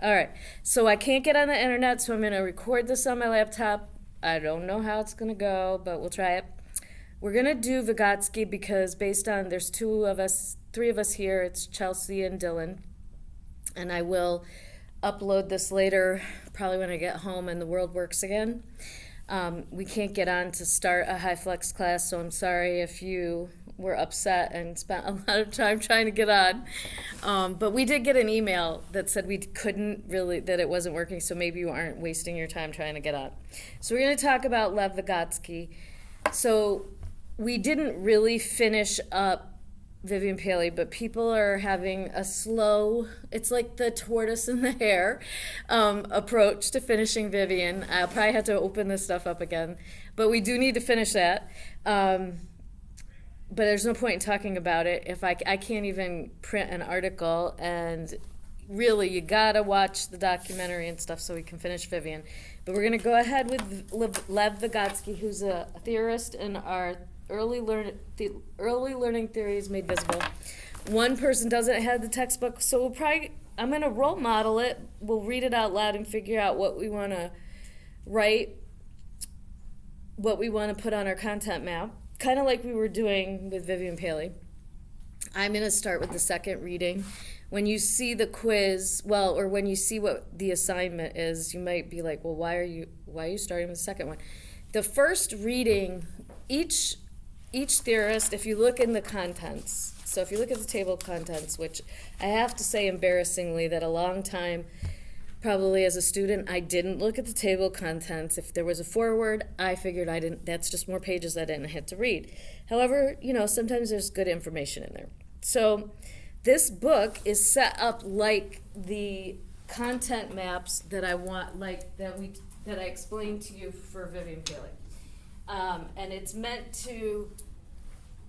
All right. So I can't get on the internet, so I'm going to record this on my laptop. I don't know how it's going to go, but we'll try it. We're going to do Vygotsky because based on, there's three of us here. It's Chelsea and Dylan. And I will upload this later, probably when I get home and the world works again. We can't get on to start a high flex class, so I'm sorry if you were upset and spent a lot of time trying to get on. But we did get an email that said we couldn't really, that it wasn't working, so maybe you aren't wasting your time trying to get on. So we're going to talk about Lev Vygotsky. So we didn't really finish up Vivian Paley, but people are having a slow, it's like the tortoise and the hare approach to finishing Vivian. I'll probably have to open this stuff up again, but we do need to finish that. But there's no point in talking about it if I can't even print an article, and really you gotta watch the documentary and stuff so we can finish Vivian. But we're gonna go ahead with Lev Vygotsky, who's a theorist in our early learning theories made visible. One person doesn't have the textbook, so I'm gonna role model it. We'll read it out loud and figure out what we wanna write, what we wanna put on our content map, kind of like we were doing with Vivian Paley. I'm gonna start with the second reading. When you see the quiz, or when you see what the assignment is, you might be like, well, why are you starting with the second one? The first reading, each theorist, if you look in the contents, so if you look at the table of contents, which I have to say embarrassingly that a long time, probably as a student, I didn't look at the table of contents. If there was a foreword, I figured that's just more pages I didn't have to read. However, sometimes there's good information in there. So this book is set up like the content maps that I want, that I explained to you for Vivian Paley. And it's meant to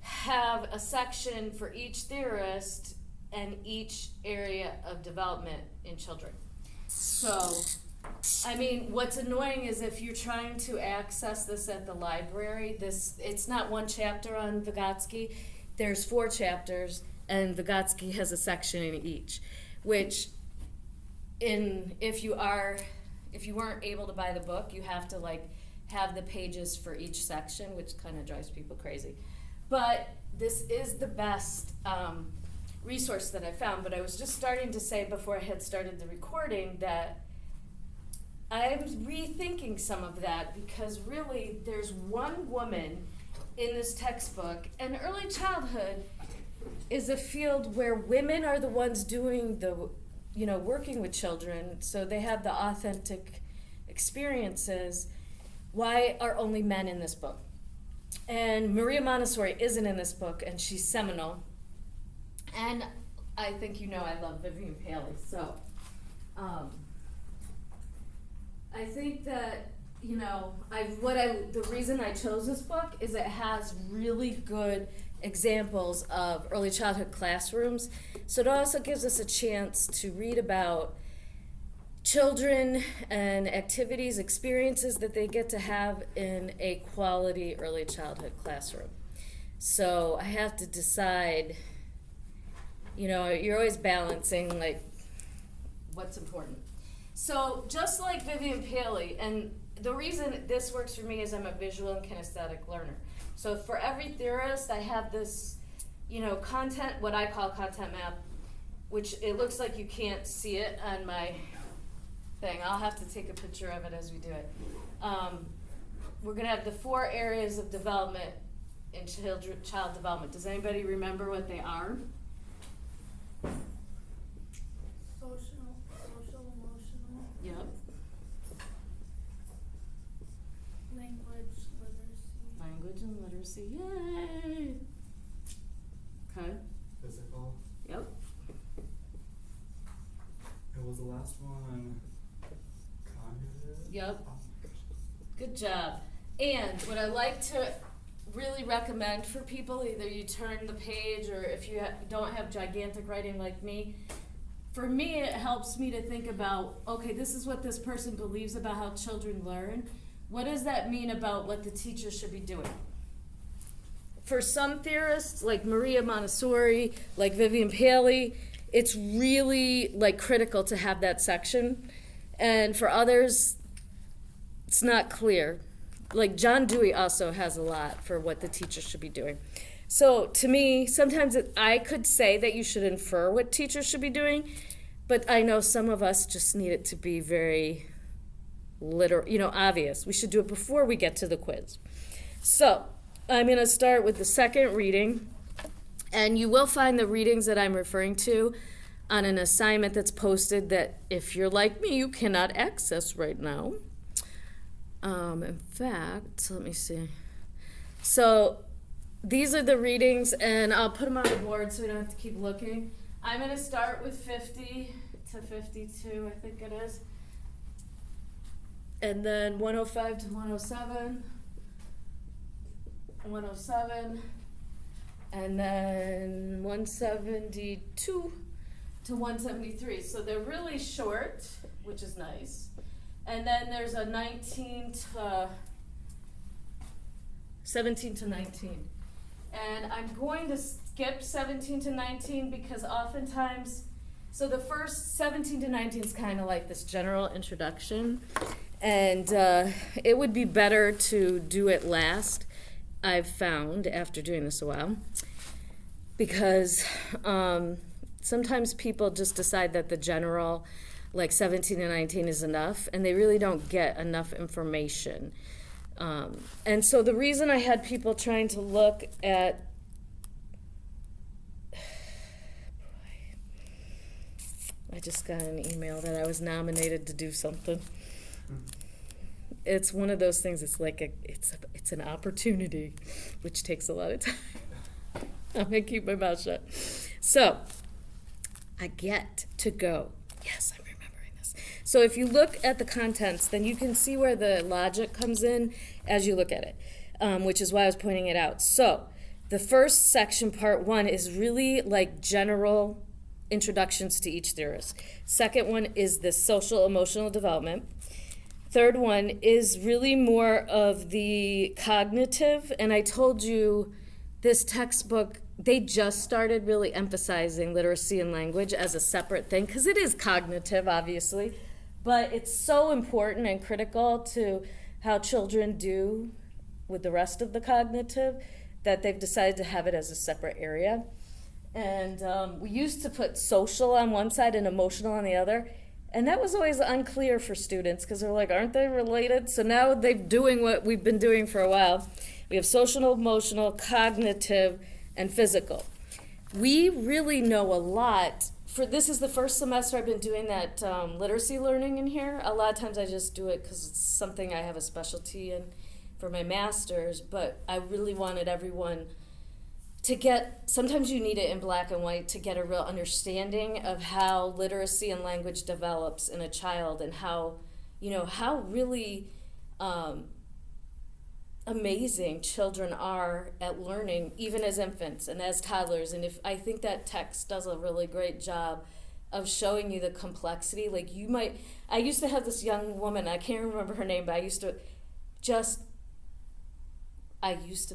have a section for each theorist and each area of development in children. So, what's annoying is if you're trying to access this at the library, it's not one chapter on Vygotsky. There's 4 chapters, and Vygotsky has a section in each, which if you weren't able to buy the book, you have to have the pages for each section, which kind of drives people crazy. But this is the best resource that I found. But I was just starting to say before I had started the recording that I'm rethinking some of that, because really there's one woman in this textbook, and early childhood is a field where women are the ones doing the, working with children, so they have the authentic experiences. Why are only men in this book? And Maria Montessori isn't in this book, and she's seminal. And I think I love Vivian Paley, so I think that the reason I chose this book is it has really good examples of early childhood classrooms. So it also gives us a chance to read about children and activities, experiences that they get to have in a quality early childhood classroom. So I have to decide, you're always balancing what's important. So just like Vivian Paley, and the reason this works for me is I'm a visual and kinesthetic learner. So for every theorist, I have this, content, what I call content map, which it looks like you can't see it on my thing. I'll have to take a picture of it as we do it. We're going to have the 4 areas of development in child development. Does anybody remember what they are? Social, emotional. Yep. Language, and literacy. Yay! Okay. Physical. Yep. It was the last one. Cognitive. Yep. Good job. And what I like to really recommend for people, either you turn the page or if you don't have gigantic writing like me, for me it helps me to think about, okay, this is what this person believes about how children learn. What does that mean about what the teacher should be doing? For some theorists, like Maria Montessori, like Vivian Paley, it's really like critical to have that section. And for others, it's not clear. Like John Dewey also has a lot for what the teacher should be doing. So to me, sometimes I could say that you should infer what teachers should be doing, but I know some of us just need it to be very literal, obvious. We should do it before we get to the quiz. So I'm going to start with the second reading, and you will find the readings that I'm referring to on an assignment that's posted that if you're like me, you cannot access right now. In fact, let me see. So these are the readings, and I'll put them on the board so we don't have to keep looking. I'm going to start with 50 to 52, I think it is. And then 105 to 107, 107, and then 172 to 173. So they're really short, which is nice. And then there's a 17 to 19. And I'm going to skip 17 to 19 because oftentimes, so the first 17 to 19 is kind of like this general introduction. And it would be better to do it last, I've found, after doing this a while. Because sometimes people just decide that the general, like 17 to 19 is enough, and they really don't get enough information. And so the reason I had people trying to look at, I just got an email that I was nominated to do something. It's one of those things, it's like it's an opportunity, which takes a lot of time. I'm gonna keep my mouth shut. So, I get to go. Yes, I'm remembering this. So if you look at the contents, then you can see where the logic comes in as you look at it, which is why I was pointing it out. So, the first section, part 1, is really like general introductions to each theorist. Second one is the social emotional development. Third one is really more of the cognitive, and I told you this textbook, they just started really emphasizing literacy and language as a separate thing, because it is cognitive, obviously, but it's so important and critical to how children do with the rest of the cognitive that they've decided to have it as a separate area. And we used to put social on one side and emotional on the other. And that was always unclear for students because they're like, aren't they related? So now they're doing what we've been doing for a while. We have social, emotional, cognitive, and physical. We really know a lot. This is the first semester I've been doing that literacy learning in here. A lot of times I just do it because it's something I have a specialty in for my master's, but I really wanted everyone to get, sometimes you need it in black and white to get a real understanding of how literacy and language develops in a child and how really amazing children are at learning, even as infants and as toddlers. And I think that text does a really great job of showing you the complexity. Like I used to have this young woman, I can't remember her name, but I used to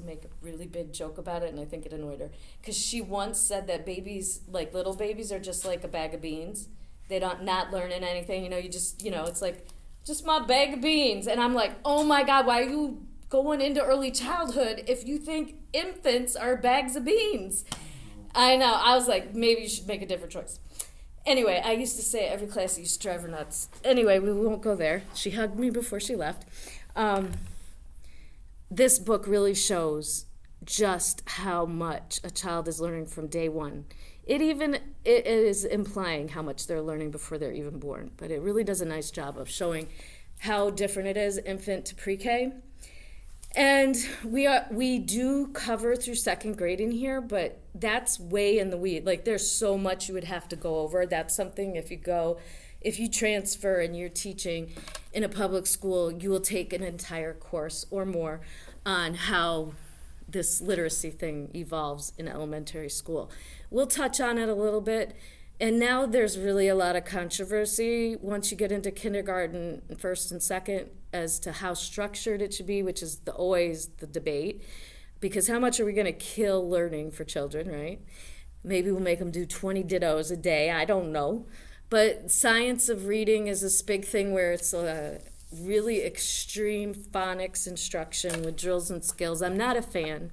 make a really big joke about it, and I think it annoyed her. Because she once said that babies, like little babies, are just like a bag of beans. They don't not learning anything. It's like, just my bag of beans. And I'm like, oh my God, why are you going into early childhood if you think infants are bags of beans? I know. I was like, maybe you should make a different choice. Anyway, I used to say every class I used to drive her nuts. Anyway, we won't go there. She hugged me before she left. This book really shows just how much a child is learning from day one. It is implying how much they're learning before they're even born, but it really does a nice job of showing how different it is, infant to pre-K. And we do cover through second grade in here, but that's way in the weed. Like, there's so much you would have to go over. That's something if you transfer and you're teaching in a public school, you will take an entire course or more on how this literacy thing evolves in elementary school. We'll touch on it a little bit. And now there's really a lot of controversy once you get into kindergarten, first and second, as to how structured it should be, which is always the debate. Because how much are we going to kill learning for children, right? Maybe we'll make them do 20 dittos a day. I don't know. But science of reading is this big thing where it's a really extreme phonics instruction with drills and skills. I'm not a fan.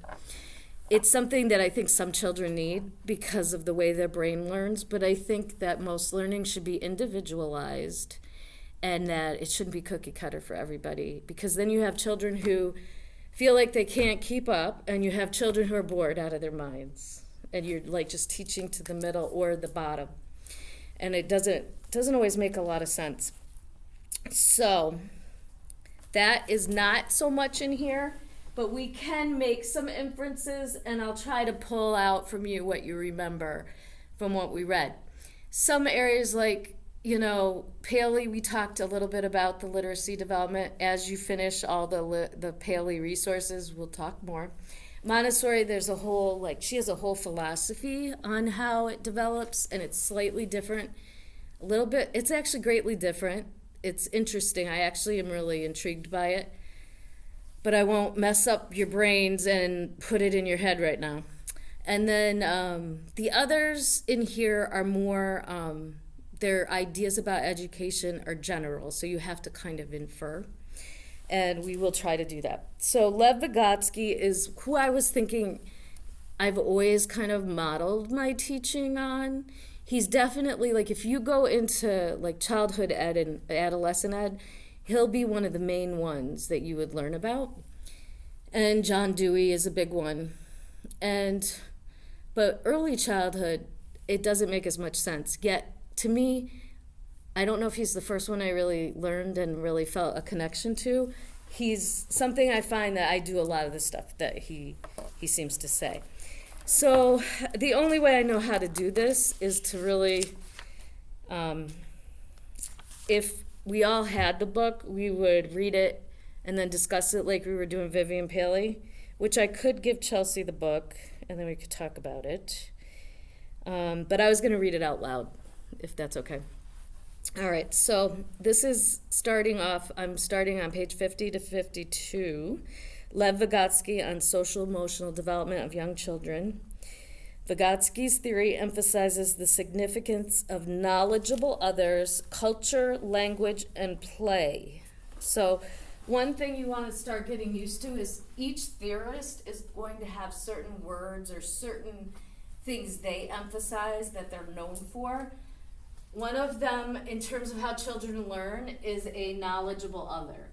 It's something that I think some children need because of the way their brain learns, but I think that most learning should be individualized and that it shouldn't be cookie cutter for everybody, because then you have children who feel like they can't keep up and you have children who are bored out of their minds and you're like just teaching to the middle or the bottom. And it doesn't always make a lot of sense. So that is not so much in here, but we can make some inferences, and I'll try to pull out from you what you remember from what we read. Some areas like, Paley, we talked a little bit about the literacy development. As you finish all the Paley resources, we'll talk more. Montessori, she has a whole philosophy on how it develops, and it's slightly different. A little bit, it's actually greatly different. It's interesting. I actually am really intrigued by it. But I won't mess up your brains and put it in your head right now. And then the others in here are more, their ideas about education are general, so you have to kind of infer. And we will try to do that. So Lev Vygotsky is who I was thinking I've always kind of modeled my teaching on. He's definitely, like, if you go into like childhood ed and adolescent ed, he'll be one of the main ones that you would learn about. And John Dewey is a big one. But early childhood, it doesn't make as much sense. Yet, to me, I don't know if he's the first one I really learned and really felt a connection to. He's something I find that I do a lot of the stuff that he seems to say. So the only way I know how to do this is to really, if we all had the book, we would read it and then discuss it like we were doing Vivian Paley, which I could give Chelsea the book and then we could talk about it. But I was going to read it out loud, if that's okay. All right, so this is I'm starting on page 50 to 52. Lev Vygotsky on social emotional development of young children. Vygotsky's theory emphasizes the significance of knowledgeable others, culture, language, and play. So one thing you want to start getting used to is each theorist is going to have certain words or certain things they emphasize that they're known for. One of them, in terms of how children learn, is a knowledgeable other.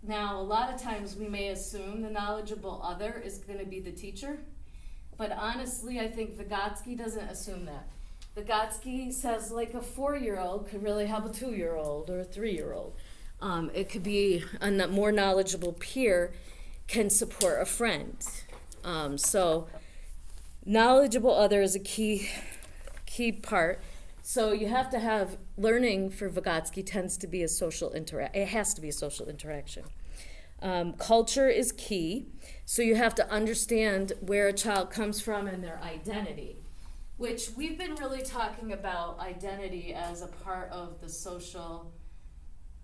Now, a lot of times we may assume the knowledgeable other is going to be the teacher, but honestly, I think Vygotsky doesn't assume that. Vygotsky says like a 4-year-old could really help a 2-year-old or a 3-year-old. It could be a more knowledgeable peer can support a friend. So knowledgeable other is a key part. So you have to have learning for Vygotsky tends to be a social it has to be a social interaction. Culture is key. So you have to understand where a child comes from and their identity, which we've been really talking about identity as a part of the social,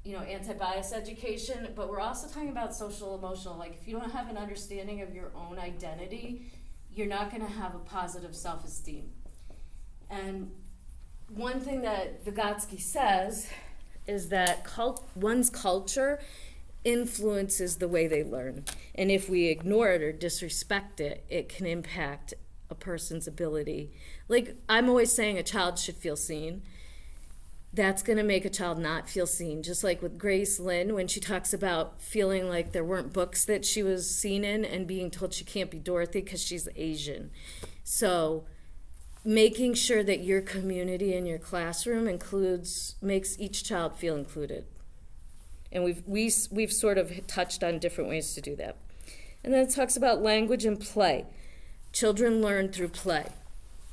anti-bias education, but we're also talking about social emotional. Like if you don't have an understanding of your own identity, you're not going to have a positive self-esteem. And one thing that Vygotsky says is that one's culture influences the way they learn. And if we ignore it or disrespect it, it can impact a person's ability. Like I'm always saying a child should feel seen. That's going to make a child not feel seen. Just like with Grace Lynn, when she talks about feeling like there weren't books that she was seen in and being told she can't be Dorothy because she's Asian. So making sure that your community in your classroom makes each child feel included. And we've sort of touched on different ways to do that. And then it talks about language and play. Children learn through play.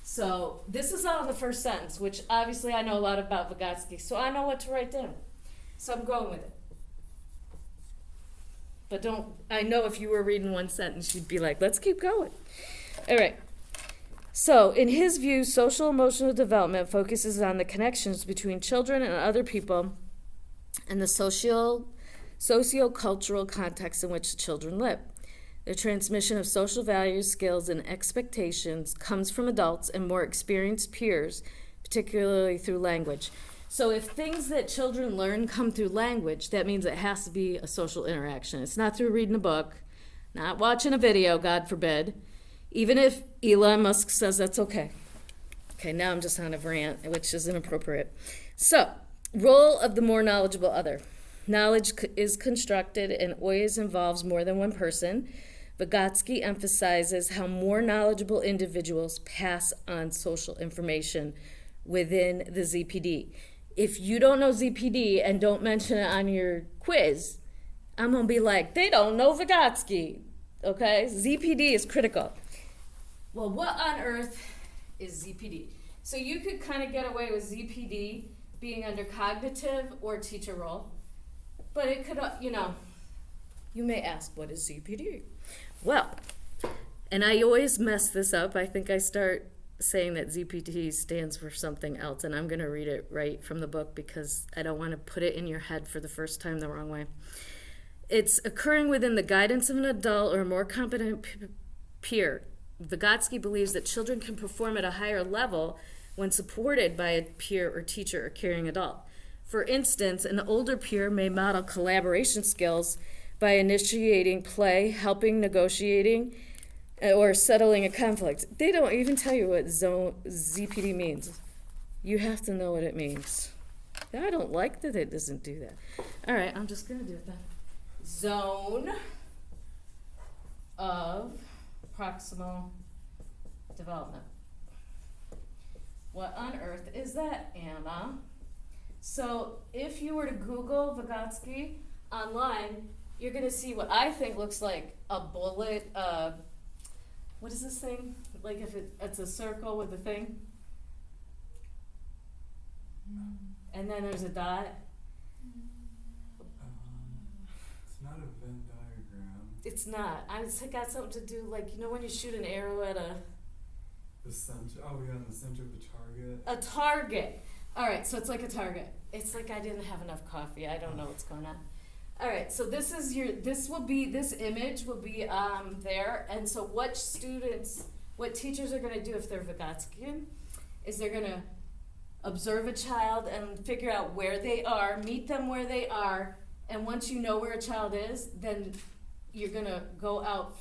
So this is all in the first sentence, which obviously I know a lot about Vygotsky, so I know what to write down. So I'm going with it. But I know if you were reading one sentence, you'd be like, let's keep going. All right. So, in his view, social emotional development focuses on the connections between children and other people and the socio-cultural context in which the children live. The transmission of social values, skills, and expectations comes from adults and more experienced peers, particularly through language. So if things that children learn come through language, that means it has to be a social interaction. It's not through reading a book, not watching a video, God forbid, even if Elon Musk says that's okay. Okay, now I'm just on a rant, which is inappropriate. So, role of the more knowledgeable other. Knowledge is constructed and always involves more than one person. Vygotsky emphasizes how more knowledgeable individuals pass on social information within the ZPD. If you don't know ZPD and don't mention it on your quiz, I'm going to be like, they don't know Vygotsky. Okay? ZPD is critical. Well, what on earth is ZPD? So you could kind of get away with ZPD being under cognitive or teacher role. But it could, you may ask, what is ZPD? Well, and I always mess this up. I think I start saying that ZPD stands for something else, and I'm going to read it right from the book because I don't want to put it in your head for the first time the wrong way. It's occurring within the guidance of an adult or a more competent peer. Vygotsky believes that children can perform at a higher level when supported by a peer or teacher or caring adult. For instance, an older peer may model collaboration skills by initiating play, helping negotiating, or settling a conflict. They don't even tell you what ZPD means. You have to know what it means. I don't like that it doesn't do that. All right, I'm just going to do it then. Zone of proximal development. What on earth is that, Anna? So if you were to Google Vygotsky online, you're going to see what I think looks like a bullet. What is this thing? Like if it's a circle with a thing? And then there's a dot. It's not a Venn diagram. It's not. It's got something to do, like, when you shoot an arrow at The center. Oh, yeah, in the center of the target. a target. All right, so it's like a target. It's like I didn't have enough coffee. I don't know what's going on. All right, so this image will be there. And so what teachers are going to do if they're Vygotskian is they're going to observe a child and figure out where they are, meet them where they are, and once you know where a child is, then you're going to go out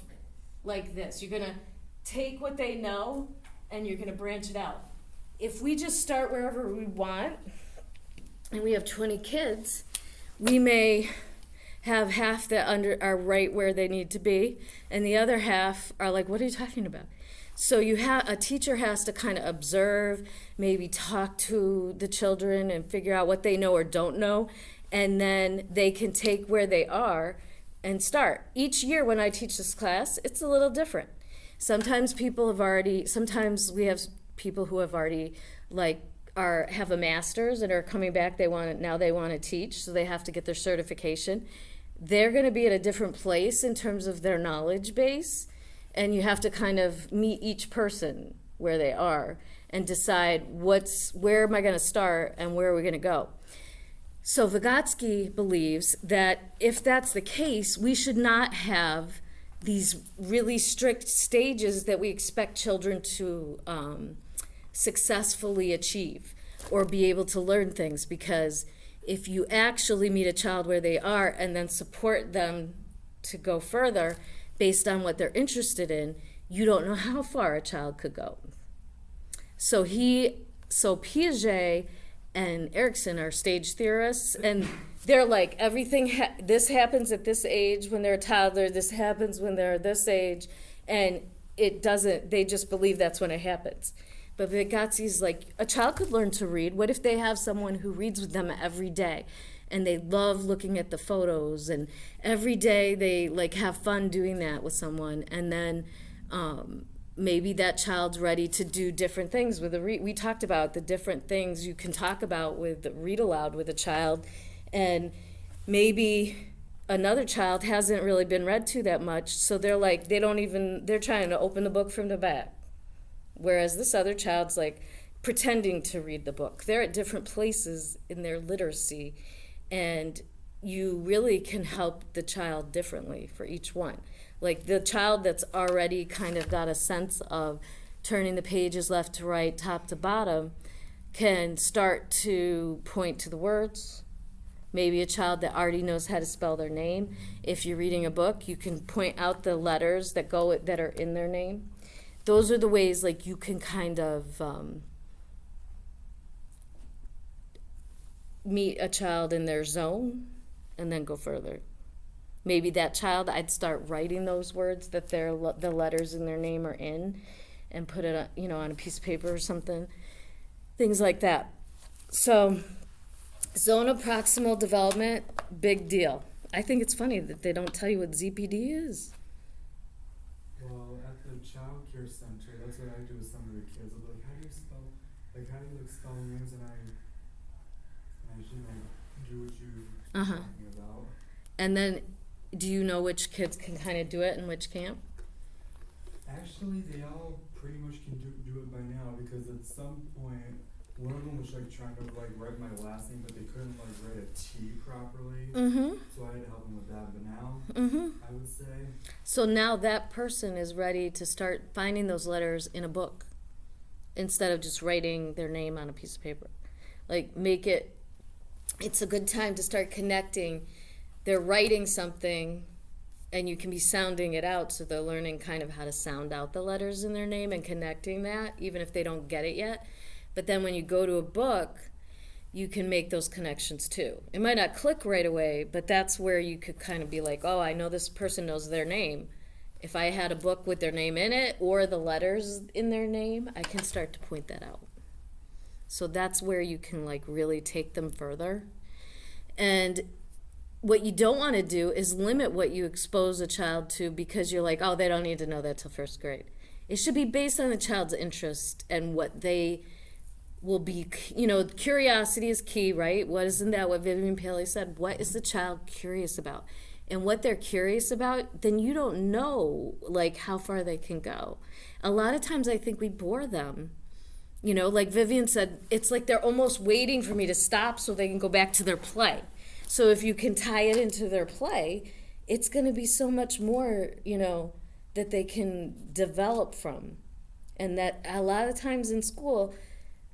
like this. You're going to take what they know and you're going to branch it out. If we just start wherever we want and we have 20 kids, we may have half that are right where they need to be, and the other half are like, what are you talking about? So a teacher has to kind of observe, maybe talk to the children and figure out what they know or don't know, and then they can take where they are and start. Each year when I teach this class, it's a little different. Sometimes we have people who have already have a master's and are coming back. They want to teach, so they have to get their certification. They're going to be at a different place in terms of their knowledge base, and you have to kind of meet each person where they are and decide where am I going to start and where are we going to go. So Vygotsky believes that if that's the case, we should not have these really strict stages that we expect children to successfully achieve or be able to learn things, because if you actually meet a child where they are and then support them to go further based on what they're interested in, you don't know how far a child could go. So Piaget and Erikson are stage theorists, and they're like, this happens at this age when they're a toddler, this happens when they're this age, and they just believe that's when it happens. But Vygotsky's like, a child could learn to read. What if they have someone who reads with them every day and they love looking at the photos, and every day they have fun doing that with someone, and then maybe that child's ready to do different things with we talked about the different things you can talk about with read aloud with a child, and maybe another child hasn't really been read to that much, so they're trying to open the book from the back. Whereas this other child's pretending to read the book. They're at different places in their literacy, and you really can help the child differently for each one. Like the child that's already kind of got a sense of turning the pages left to right, top to bottom, can start to point to the words. Maybe a child that already knows how to spell their name. If you're reading a book, you can point out the letters that are in their name. Those are the ways like you can kind of meet a child in their zone and then go further. Maybe that child, I'd start writing those words that the letters in their name are in, and put it on a piece of paper or something. Things like that. So zonal proximal development, big deal. I think it's funny that they don't tell you what ZPD is. Well, at the child care center, that's what I do with some of the kids. I'm like, how do you spell names? And I usually do what you're talking about. And then, do you know which kids can kind of do it and which can't? Actually, they all pretty much can do it by now, because at some point, one of them was trying to write my last name, but they couldn't write a T properly. So I had to help them with that. But now, I would say. So now that person is ready to start finding those letters in a book instead of just writing their name on a piece of paper. It's a good time to start connecting. They're writing something and you can be sounding it out, so they're learning kind of how to sound out the letters in their name and connecting that, even if they don't get it yet. But then when you go to a book, you can make those connections too. It might not click right away, but that's where you could kind of be like, oh, I know this person knows their name. If I had a book with their name in it or the letters in their name, I can start to point that out. So that's where you can really take them further. And what you don't want to do is limit what you expose a child to, because you're like, oh, they don't need to know that till first grade. It should be based on the child's interest and what they will be, curiosity is key, right? Isn't that what Vivian Paley said? What is the child curious about? And what they're curious about, then you don't know how far they can go. A lot of times I think we bore them. Like Vivian said, it's like they're almost waiting for me to stop so they can go back to their play. So if you can tie it into their play, it's going to be so much more, that they can develop from. And that a lot of times in school,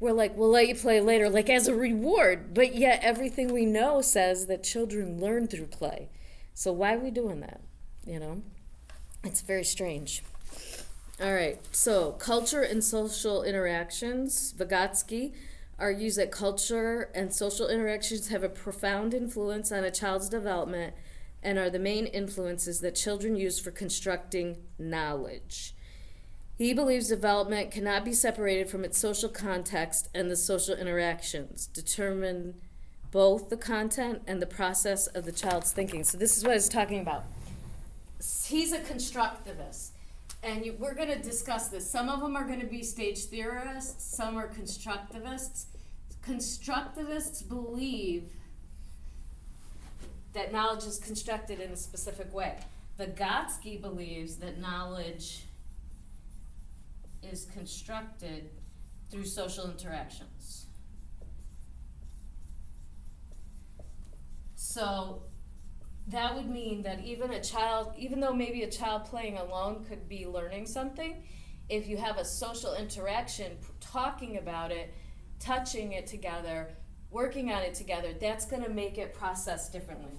we're like, we'll let you play later, as a reward. But yet everything we know says that children learn through play. So why are we doing that? It's very strange. All right, so culture and social interactions. Vygotsky argues that culture and social interactions have a profound influence on a child's development and are the main influences that children use for constructing knowledge. He believes development cannot be separated from its social context and the social interactions, determine both the content and the process of the child's thinking. So this is what I was talking about. He's a constructivist, and we're going to discuss this. Some of them are going to be stage theorists, some are constructivists. Constructivists believe that knowledge is constructed in a specific way. Vygotsky believes that knowledge is constructed through social interactions. So that would mean that even though maybe a child playing alone could be learning something, if you have a social interaction, talking about it, touching it together, working on it together, that's going to make it process differently.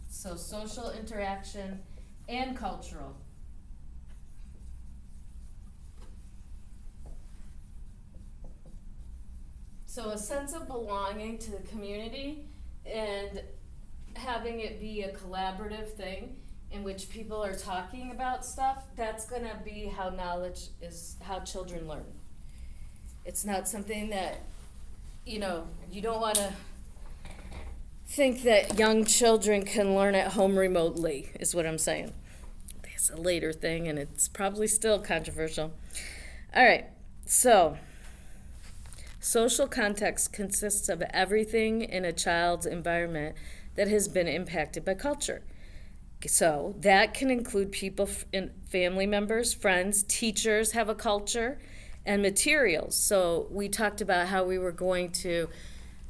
So social interaction and cultural. So a sense of belonging to the community and having it be a collaborative thing in which people are talking about stuff, that's going to be how how children learn. It's not something that, you don't want to think that young children can learn at home remotely, is what I'm saying. It's a later thing, and it's probably still controversial. All right, so social context consists of everything in a child's environment that has been impacted by culture. So that can include people, family members, friends, teachers have a culture, and materials. So we talked about how we were going to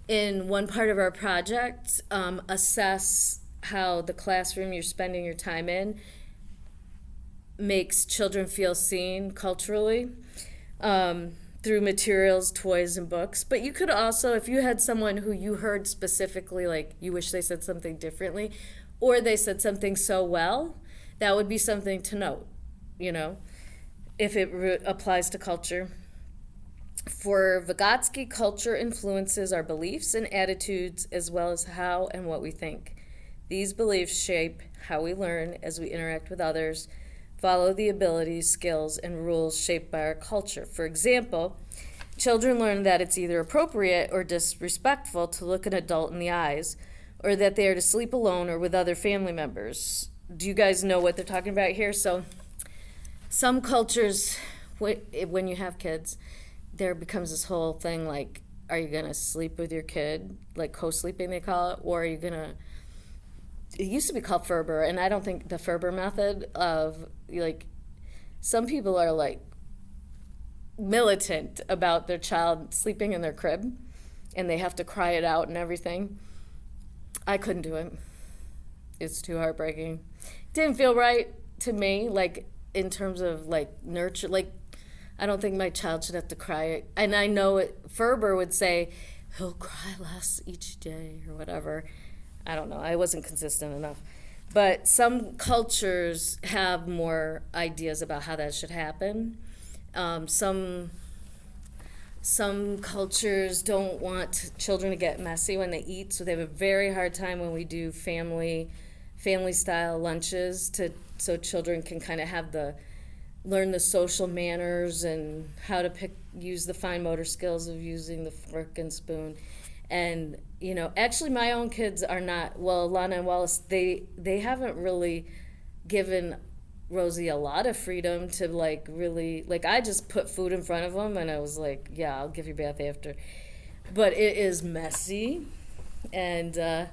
in one part of our project, assess how the classroom you're spending your time in makes children feel seen culturally, through materials, toys, and books. But you could also, if you had someone who you heard specifically, like you wish they said something differently, or they said something so well, that would be something to note, you know, if it applies to culture. For Vygotsky, culture influences our beliefs and attitudes as well as how and what we think. These beliefs shape how we learn as we interact with others, follow the abilities, skills, and rules shaped by our culture. For example, children learn that it's either appropriate or disrespectful to look an adult in the eyes, or that they are to sleep alone or with other family members. Do you guys know what they're talking about here? So some cultures, when you have kids, there becomes this whole thing like, are you going to sleep with your kid? Like co-sleeping, they call it. Or are you going to, it used to be called Ferber, and I don't think the Ferber method of, like, some people are like militant about their child sleeping in their crib and they have to cry it out and everything. I couldn't do it. It's too heartbreaking. Didn't feel right to me, like in terms of like nurture, like I don't think my child should have to cry. And I know Ferber would say he'll cry less each day or whatever. I don't know. I wasn't consistent enough. But some cultures have more ideas about how that should happen. Some cultures don't want children to get messy when they eat, so they have a very hard time when we do family style lunches so children can kind of learn the social manners and how to use the fine motor skills of using the fork and spoon. And, you know, actually my own kids are not, well, Lana and Wallace, they haven't really given Rosie a lot of freedom to like really, like I just put food in front of them and I was like, yeah, I'll give you a bath after. But it is messy and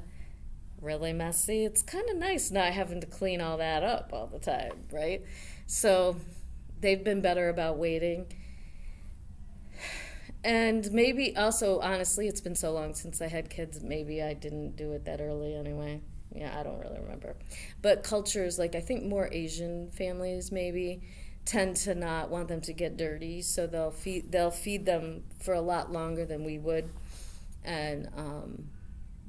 really messy. It's kind of nice not having to clean all that up all the time, right? So they've been better about waiting. And maybe also, honestly, it's been so long since I had kids, maybe I didn't do it that early anyway. Yeah, I don't really remember. But cultures, like I think more Asian families maybe tend to not want them to get dirty, so they'll feed them for a lot longer than we would, and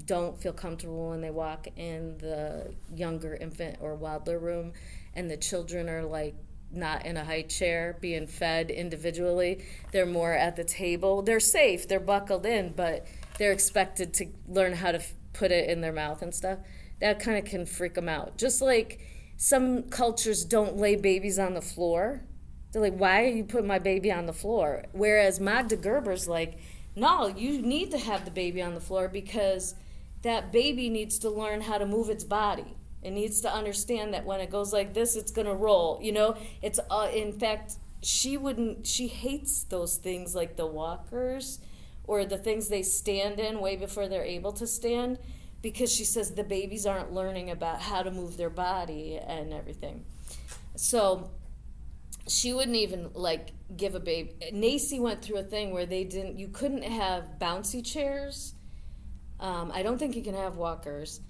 don't feel comfortable when they walk in the younger infant or waddler room, and the children are like not in a high chair being fed individually. They're more at the table. They're safe, they're buckled in, but they're expected to learn how to put it in their mouth and stuff. That kind of can freak them out. Just like some cultures don't lay babies on the floor. They're like, why are you putting my baby on the floor? Whereas Magda Gerber's like, no, you need to have the baby on the floor because that baby needs to learn how to move its body. It needs to understand that when it goes like this, it's gonna roll. You know, it's in fact, she hates those things like the walkers or the things they stand in way before they're able to stand, because she says the babies aren't learning about how to move their body and everything. So she wouldn't even like give a baby. Nacy went through a thing where you couldn't have bouncy chairs. I don't think you can have walkers.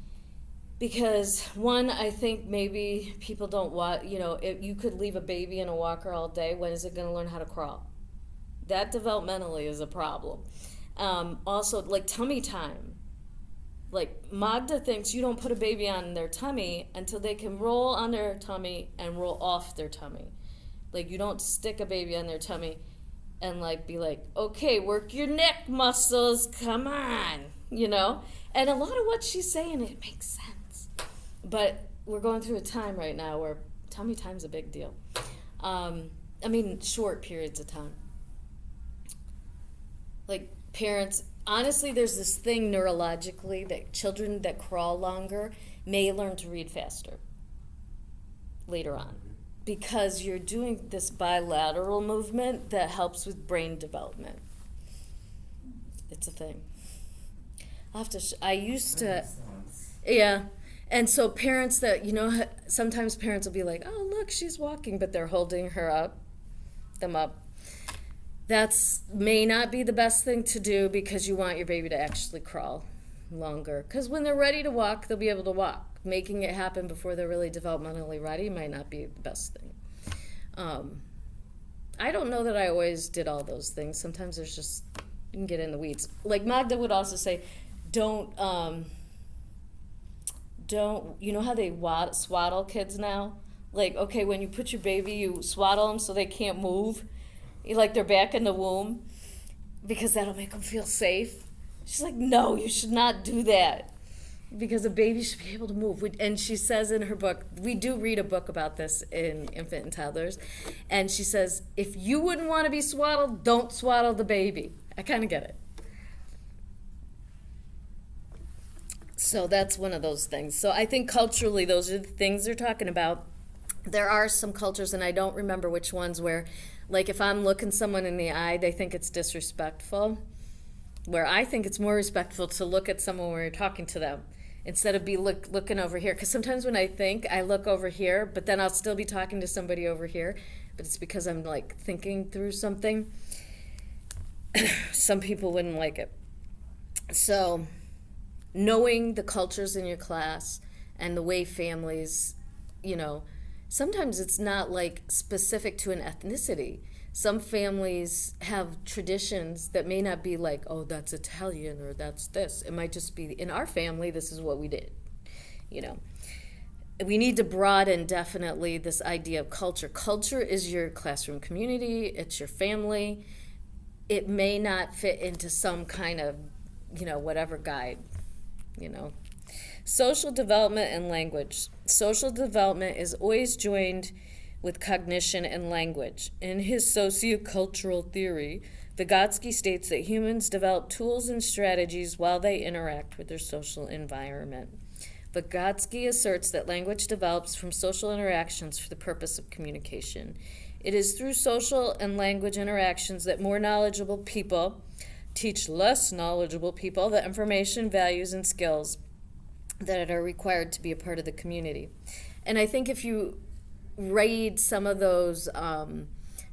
Because one, I think maybe people don't want, you know, if you could leave a baby in a walker all day, when is it going to learn how to crawl? That developmentally is a problem. Also, like tummy time. Like Magda thinks you don't put a baby on their tummy until they can roll on their tummy and roll off their tummy. Like you don't stick a baby on their tummy and like be like, okay, work your neck muscles, come on, you know? And a lot of what she's saying, it makes sense. But we're going through a time right now where tummy time's a big deal. I mean, short periods of time. Like parents, honestly, there's this thing neurologically that children that crawl longer may learn to read faster later on, because you're doing this bilateral movement that helps with brain development. It's a thing. I'll have to, yeah. And so parents that, you know, sometimes parents will be like, oh, look, she's walking, but they're holding them up. That's may not be the best thing to do because you want your baby to actually crawl longer. Because when they're ready to walk, they'll be able to walk. Making it happen before they're really developmentally ready might not be the best thing. I don't know that I always did all those things. Sometimes there's just, you can get in the weeds. Like Magda would also say, don't, you know how they swaddle kids now? Like, okay, when you put your baby, you swaddle them so they can't move. Like they're back in the womb because that'll make them feel safe. She's like, no, you should not do that because a baby should be able to move. And she says in her book, we do read a book about this in Infant and Toddlers, and she says, if you wouldn't want to be swaddled, don't swaddle the baby. I kind of get it. So that's one of those things. So I think culturally, those are the things they're talking about. There are some cultures, and I don't remember which ones, where, like, if I'm looking someone in the eye, they think it's disrespectful. Where I think it's more respectful to look at someone when you're talking to them instead of looking over here. Because sometimes when I think, I look over here, but then I'll still be talking to somebody over here. But it's because I'm, like, thinking through something. Some people wouldn't like it. So knowing the cultures in your class and the way families, you know, sometimes it's not like specific to an ethnicity. Some families have traditions that may not be like, oh, that's Italian or that's this. It might just be, in our family, this is what we did, you know. We need to broaden definitely this idea of culture. Culture is your classroom community, it's your family. It may not fit into some kind of, you know, whatever guide, you know. Social development and language. Social development is always joined with cognition and language. In his sociocultural theory, Vygotsky states that humans develop tools and strategies while they interact with their social environment. Vygotsky asserts that language develops from social interactions for the purpose of communication. It is through social and language interactions that more knowledgeable people teach less knowledgeable people the information, values, and skills that are required to be a part of the community. And I think if you read some of those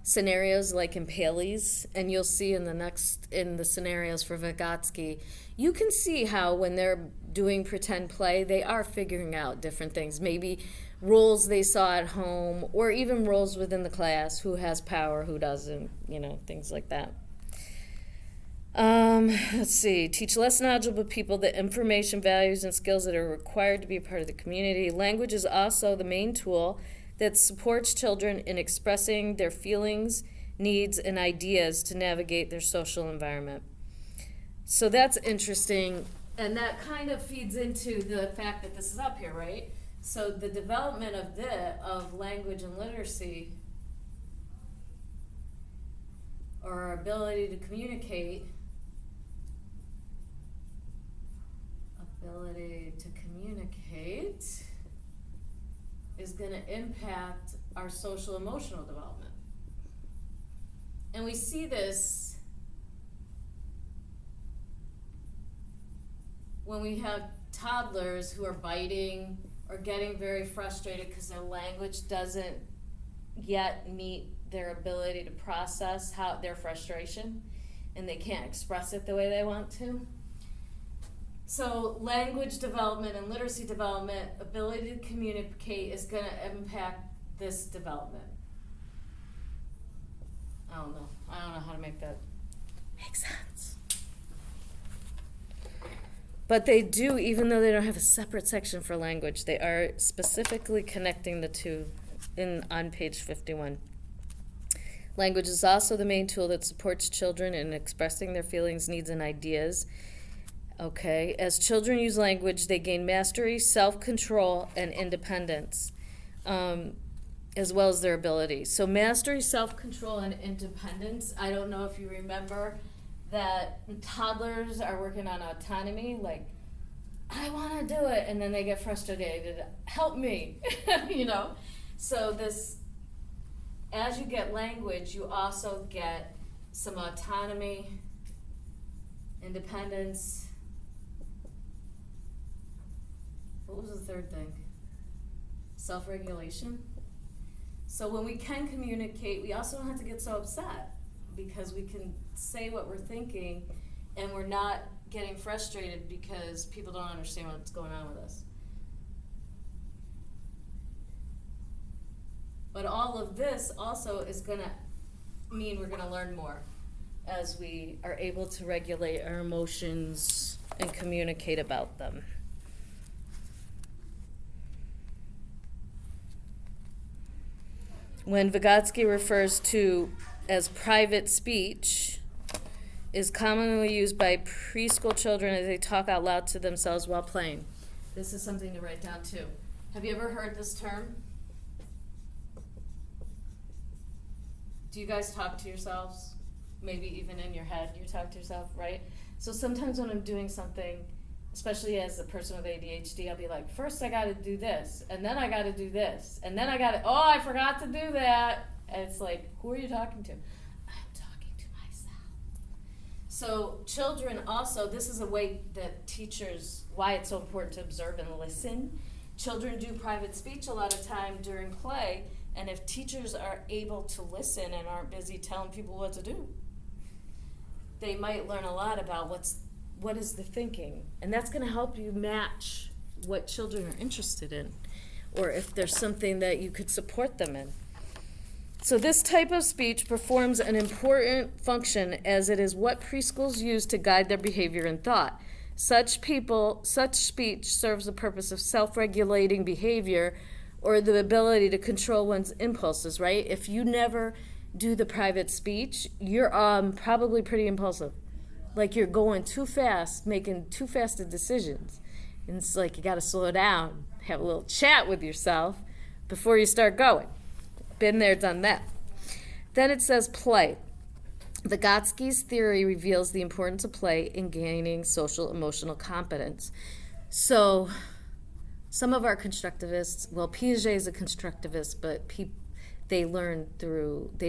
scenarios like in Paley's, and you'll see in the scenarios for Vygotsky, you can see how when they're doing pretend play, they are figuring out different things. Maybe roles they saw at home, or even roles within the class, who has power, who doesn't, you know, things like that. Let's see. Teach less knowledgeable people the information, values, and skills that are required to be a part of the community. Language is also the main tool that supports children in expressing their feelings, needs, and ideas to navigate their social environment. So that's interesting, and that kind of feeds into the fact that this is up here, right? So the development of language and literacy, or our ability to communicate, is going to impact our social emotional development. And we see this when we have toddlers who are biting or getting very frustrated because their language doesn't yet meet their ability to process their frustration, and they can't express it the way they want to. So language development and literacy development, ability to communicate, is going to impact this development. I don't know how to make that make sense. But they do, even though they don't have a separate section for language, they are specifically connecting the two on page 51. Language is also the main tool that supports children in expressing their feelings, needs, and ideas. Okay, as children use language, they gain mastery, self-control, and independence, as well as their ability. So mastery, self-control, and independence, I don't know if you remember that toddlers are working on autonomy, like, I want to do it, and then they get frustrated, help me, you know? So this, as you get language, you also get some autonomy, independence. What was the third thing? Self-regulation. So when we can communicate, we also don't have to get so upset. because we can say what we're thinking and we're not getting frustrated because people don't understand what's going on with us. But all of this also is gonna mean we're gonna learn more as we are able to regulate our emotions and communicate about them. When Vygotsky refers to as private speech, is commonly used by preschool children as they talk out loud to themselves while playing. This is something to write down too. Have you ever heard this term? Do you guys talk to yourselves? Maybe even in your head, you talk to yourself, right? So sometimes when I'm doing something, especially as a person with ADHD, I'll be like, first I gotta do this, and then I gotta do this, and then oh, I forgot to do that. And it's like, who are you talking to? I'm talking to myself. So children also, this is a way that teachers, why it's so important to observe and listen. Children do private speech a lot of time during play, and if teachers are able to listen and aren't busy telling people what to do, they might learn a lot about what is the thinking. And that's gonna help you match what children are interested in, or if there's something that you could support them in. So this type of speech performs an important function as it is what preschools use to guide their behavior and thought. Such speech serves the purpose of self-regulating behavior or the ability to control one's impulses, right? If you never do the private speech, you're probably pretty impulsive. Like you're going too fast, making too fast of decisions. And it's like you gotta slow down, have a little chat with yourself before you start going. Been there, done that. Then it says play. Vygotsky's theory reveals the importance of play in gaining social emotional competence. So some of our constructivists, well, Piaget is a constructivist, but they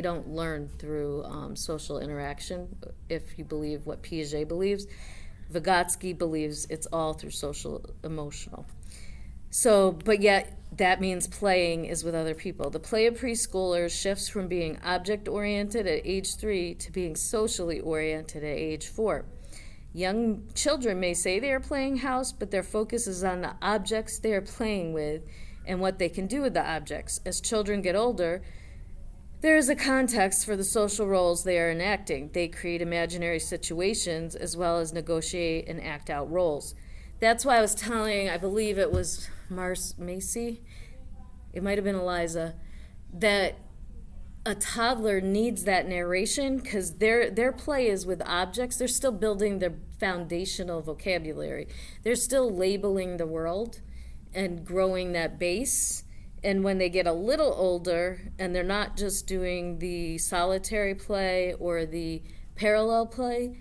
don't learn through social interaction, if you believe what Piaget believes. Vygotsky believes it's all through social emotional. So, but yet that means playing is with other people. The play of preschoolers shifts from being object-oriented at age 3 to being socially oriented at age 4. Young children may say they are playing house, but their focus is on the objects they are playing with and what they can do with the objects. As children get older, there is a context for the social roles they are enacting. They create imaginary situations as well as negotiate and act out roles. That's why I was telling, I believe it was Macy, it might have been Eliza, that a toddler needs that narration because their play is with objects. They're still building their foundational vocabulary. They're still labeling the world and growing that base. And when they get a little older and they're not just doing the solitary play or the parallel play,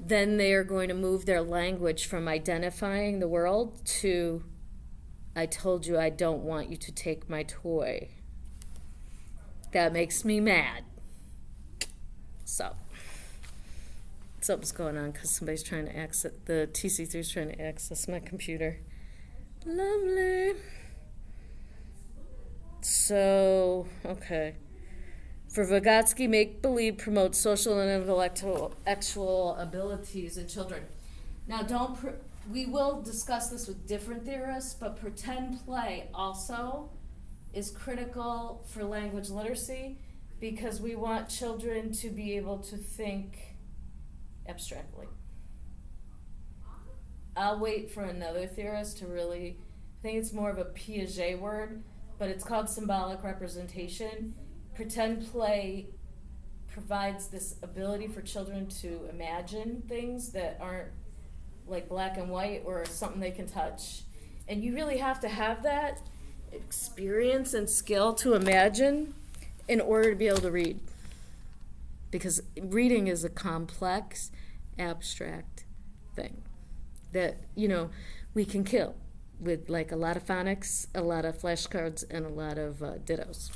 then they are going to move their language from identifying the world to, I told you I don't want you to take my toy. That makes me mad. So, something's going on because somebody's trying to access, the TC3 is trying to access my computer. Lovely. So, okay. For Vygotsky, make-believe promotes social and intellectual abilities in children. Now, we will discuss this with different theorists, but pretend play also is critical for language literacy because we want children to be able to think abstractly. I'll wait for another theorist to really, I think it's more of a Piaget word, but it's called symbolic representation. Pretend play provides this ability for children to imagine things that aren't like black and white or something they can touch. And you really have to have that experience and skill to imagine in order to be able to read. Because reading is a complex, abstract thing that, we can kill with like a lot of phonics, a lot of flashcards, and a lot of dittos.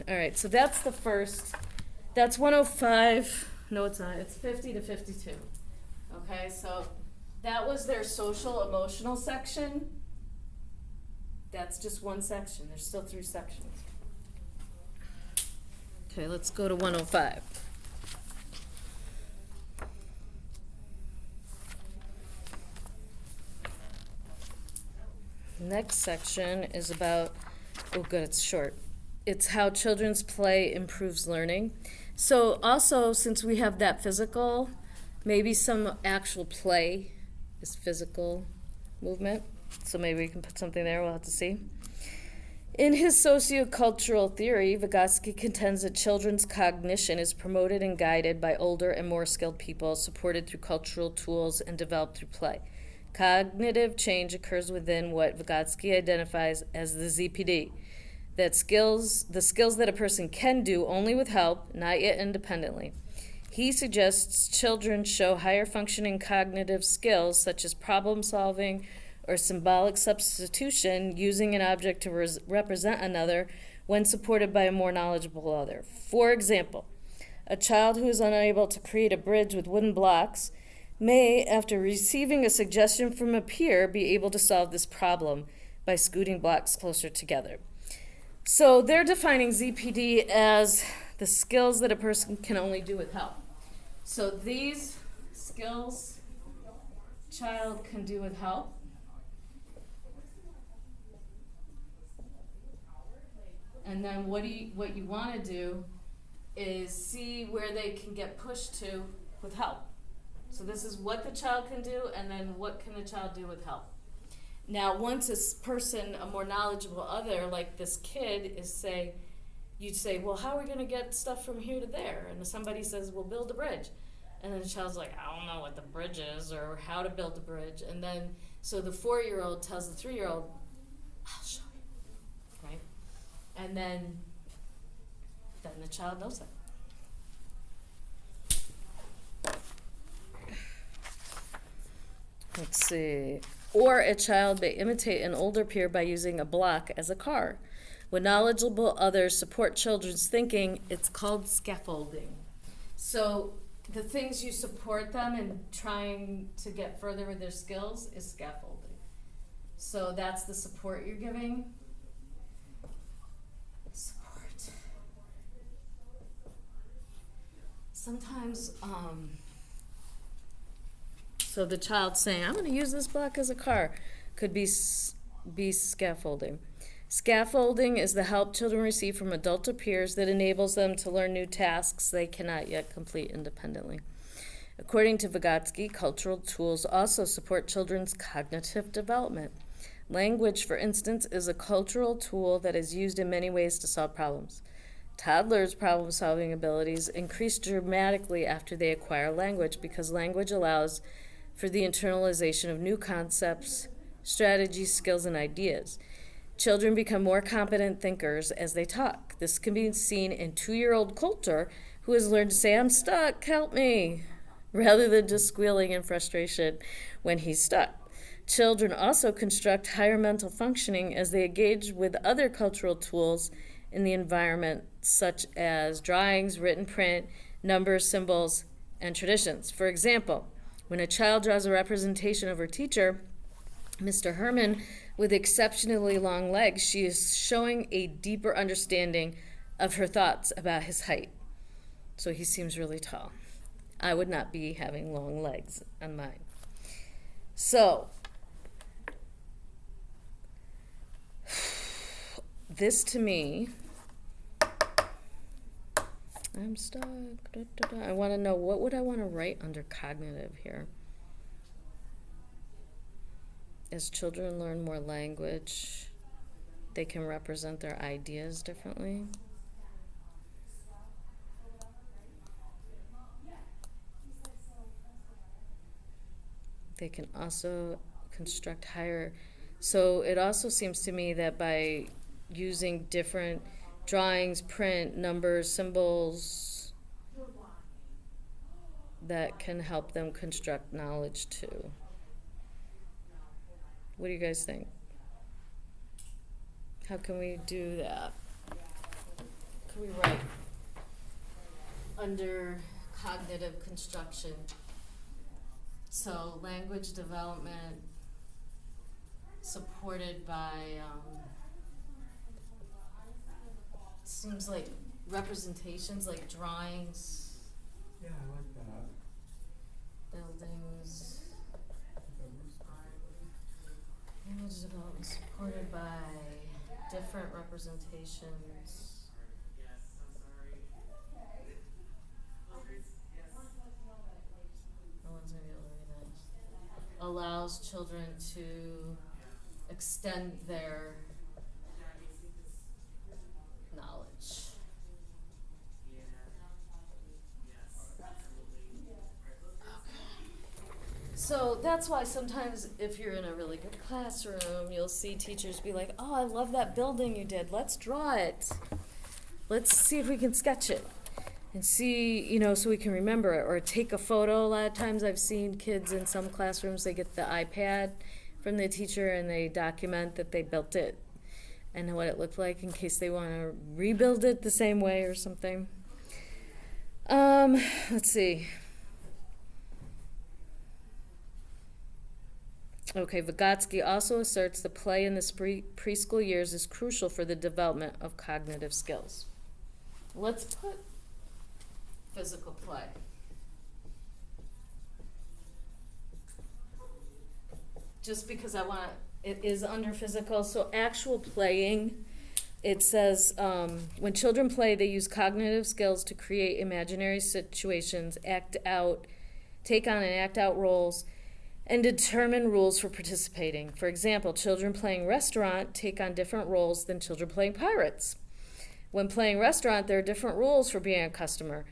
All right, so that's the first. That's 105. No, it's not. It's 50 to 52. Okay, so that was their social emotional section. That's just one section. There's still 3 sections. Okay, let's go to 105. Next section is about, oh good, it's short. It's how children's play improves learning. So also, since we have that physical, maybe some actual play is physical movement. So maybe we can put something there, we'll have to see. In his sociocultural theory, Vygotsky contends that children's cognition is promoted and guided by older and more skilled people, supported through cultural tools and developed through play. Cognitive change occurs within what Vygotsky identifies as the ZPD, the skills that a person can do only with help, not yet independently. He suggests children show higher functioning cognitive skills such as problem solving or symbolic substitution, using an object to represent another when supported by a more knowledgeable other. For example, a child who is unable to create a bridge with wooden blocks may, after receiving a suggestion from a peer, be able to solve this problem by scooting blocks closer together. So they're defining ZPD as the skills that a person can only do with help. So these skills child can do with help. And then what you want to do is see where they can get pushed to with help. So this is what the child can do, and then what can the child do with help. Now, once this person, a more knowledgeable other, like this kid, you'd say, well, how are we going to get stuff from here to there? And somebody says, well, build a bridge. And then the child's like, I don't know what the bridge is or how to build a bridge. And then, so the 4-year-old tells the 3-year-old, I'll show you, right? And then the child knows that. Let's see. Or a child may imitate an older peer by using a block as a car. When knowledgeable others support children's thinking, it's called scaffolding. So the things you support them in trying to get further with their skills is scaffolding. So that's the support you're giving. Support. Sometimes, so the child saying, I'm going to use this block as a car, could be scaffolding. Scaffolding is the help children receive from adult or peers that enables them to learn new tasks they cannot yet complete independently. According to Vygotsky, cultural tools also support children's cognitive development. Language, for instance, is a cultural tool that is used in many ways to solve problems. Toddlers' problem-solving abilities increase dramatically after they acquire language because language allows for the internalization of new concepts, strategies, skills, and ideas. Children become more competent thinkers as they talk. This can be seen in 2-year-old Coulter, who has learned to say, I'm stuck, help me, rather than just squealing in frustration when he's stuck. Children also construct higher mental functioning as they engage with other cultural tools in the environment, such as drawings, written print, numbers, symbols, and traditions. For example, when a child draws a representation of her teacher, Mr. Herman, with exceptionally long legs, she is showing a deeper understanding of her thoughts about his height. So he seems really tall. I would not be having long legs on mine. So, this to me, I'm stuck. I want to know, what would I want to write under cognitive here? As children learn more language, they can represent their ideas differently. They can also construct higher. So it also seems to me that by using different drawings, print, numbers, symbols, that can help them construct knowledge too. What do you guys think? How can we do that? Can we write under cognitive construction? So language development supported by, seems like representations like drawings, Yeah, I like that. buildings, That works perfectly. image development supported by different representations. No one's gonna be able to read that. Allows children to extend their knowledge. So that's why sometimes if you're in a really good classroom, you'll see teachers be like, oh, I love that building you did. Let's draw it. Let's see if we can sketch it. And see, you know, so we can remember it. Or take a photo. A lot of times I've seen kids in some classrooms, they get the iPad from the teacher and they document that they built it and what it looked like in case they want to rebuild it the same way or something. Let's see. Okay, Vygotsky also asserts the play in the preschool years is crucial for the development of cognitive skills. Let's put physical play. Just because it is under physical, so actual playing, it says, when children play, they use cognitive skills to create imaginary situations, take on and act out roles, and determine rules for participating. For example, children playing restaurant take on different roles than children playing pirates. When playing restaurant, there are different rules for being a customer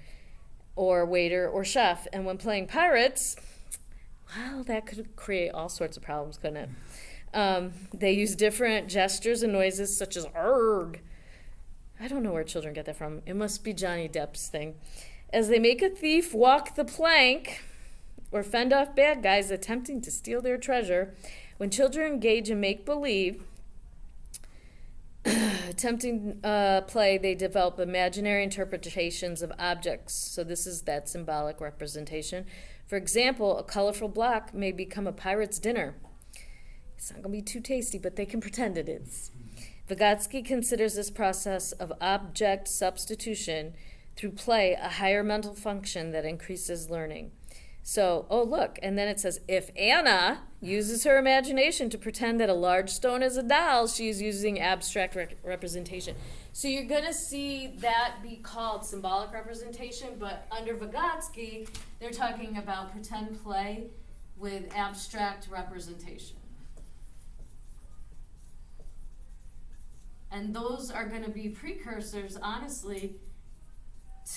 or waiter or chef. And when playing pirates, well, that could create all sorts of problems, couldn't it? They use different gestures and noises such as "arg." I don't know where children get that from. It must be Johnny Depp's thing. As they make a thief walk the plank or fend off bad guys attempting to steal their treasure, when children engage in make-believe, attempting play, they develop imaginary interpretations of objects. So this is that symbolic representation. For example, a colorful block may become a pirate's dinner. It's not going to be too tasty, but they can pretend it is. Vygotsky considers this process of object substitution through play a higher mental function that increases learning. So, oh look, and then it says, if Anna uses her imagination to pretend that a large stone is a doll, she's using abstract representation. So you're going to see that be called symbolic representation, but under Vygotsky, they're talking about pretend play with abstract representation. And those are going to be precursors, honestly,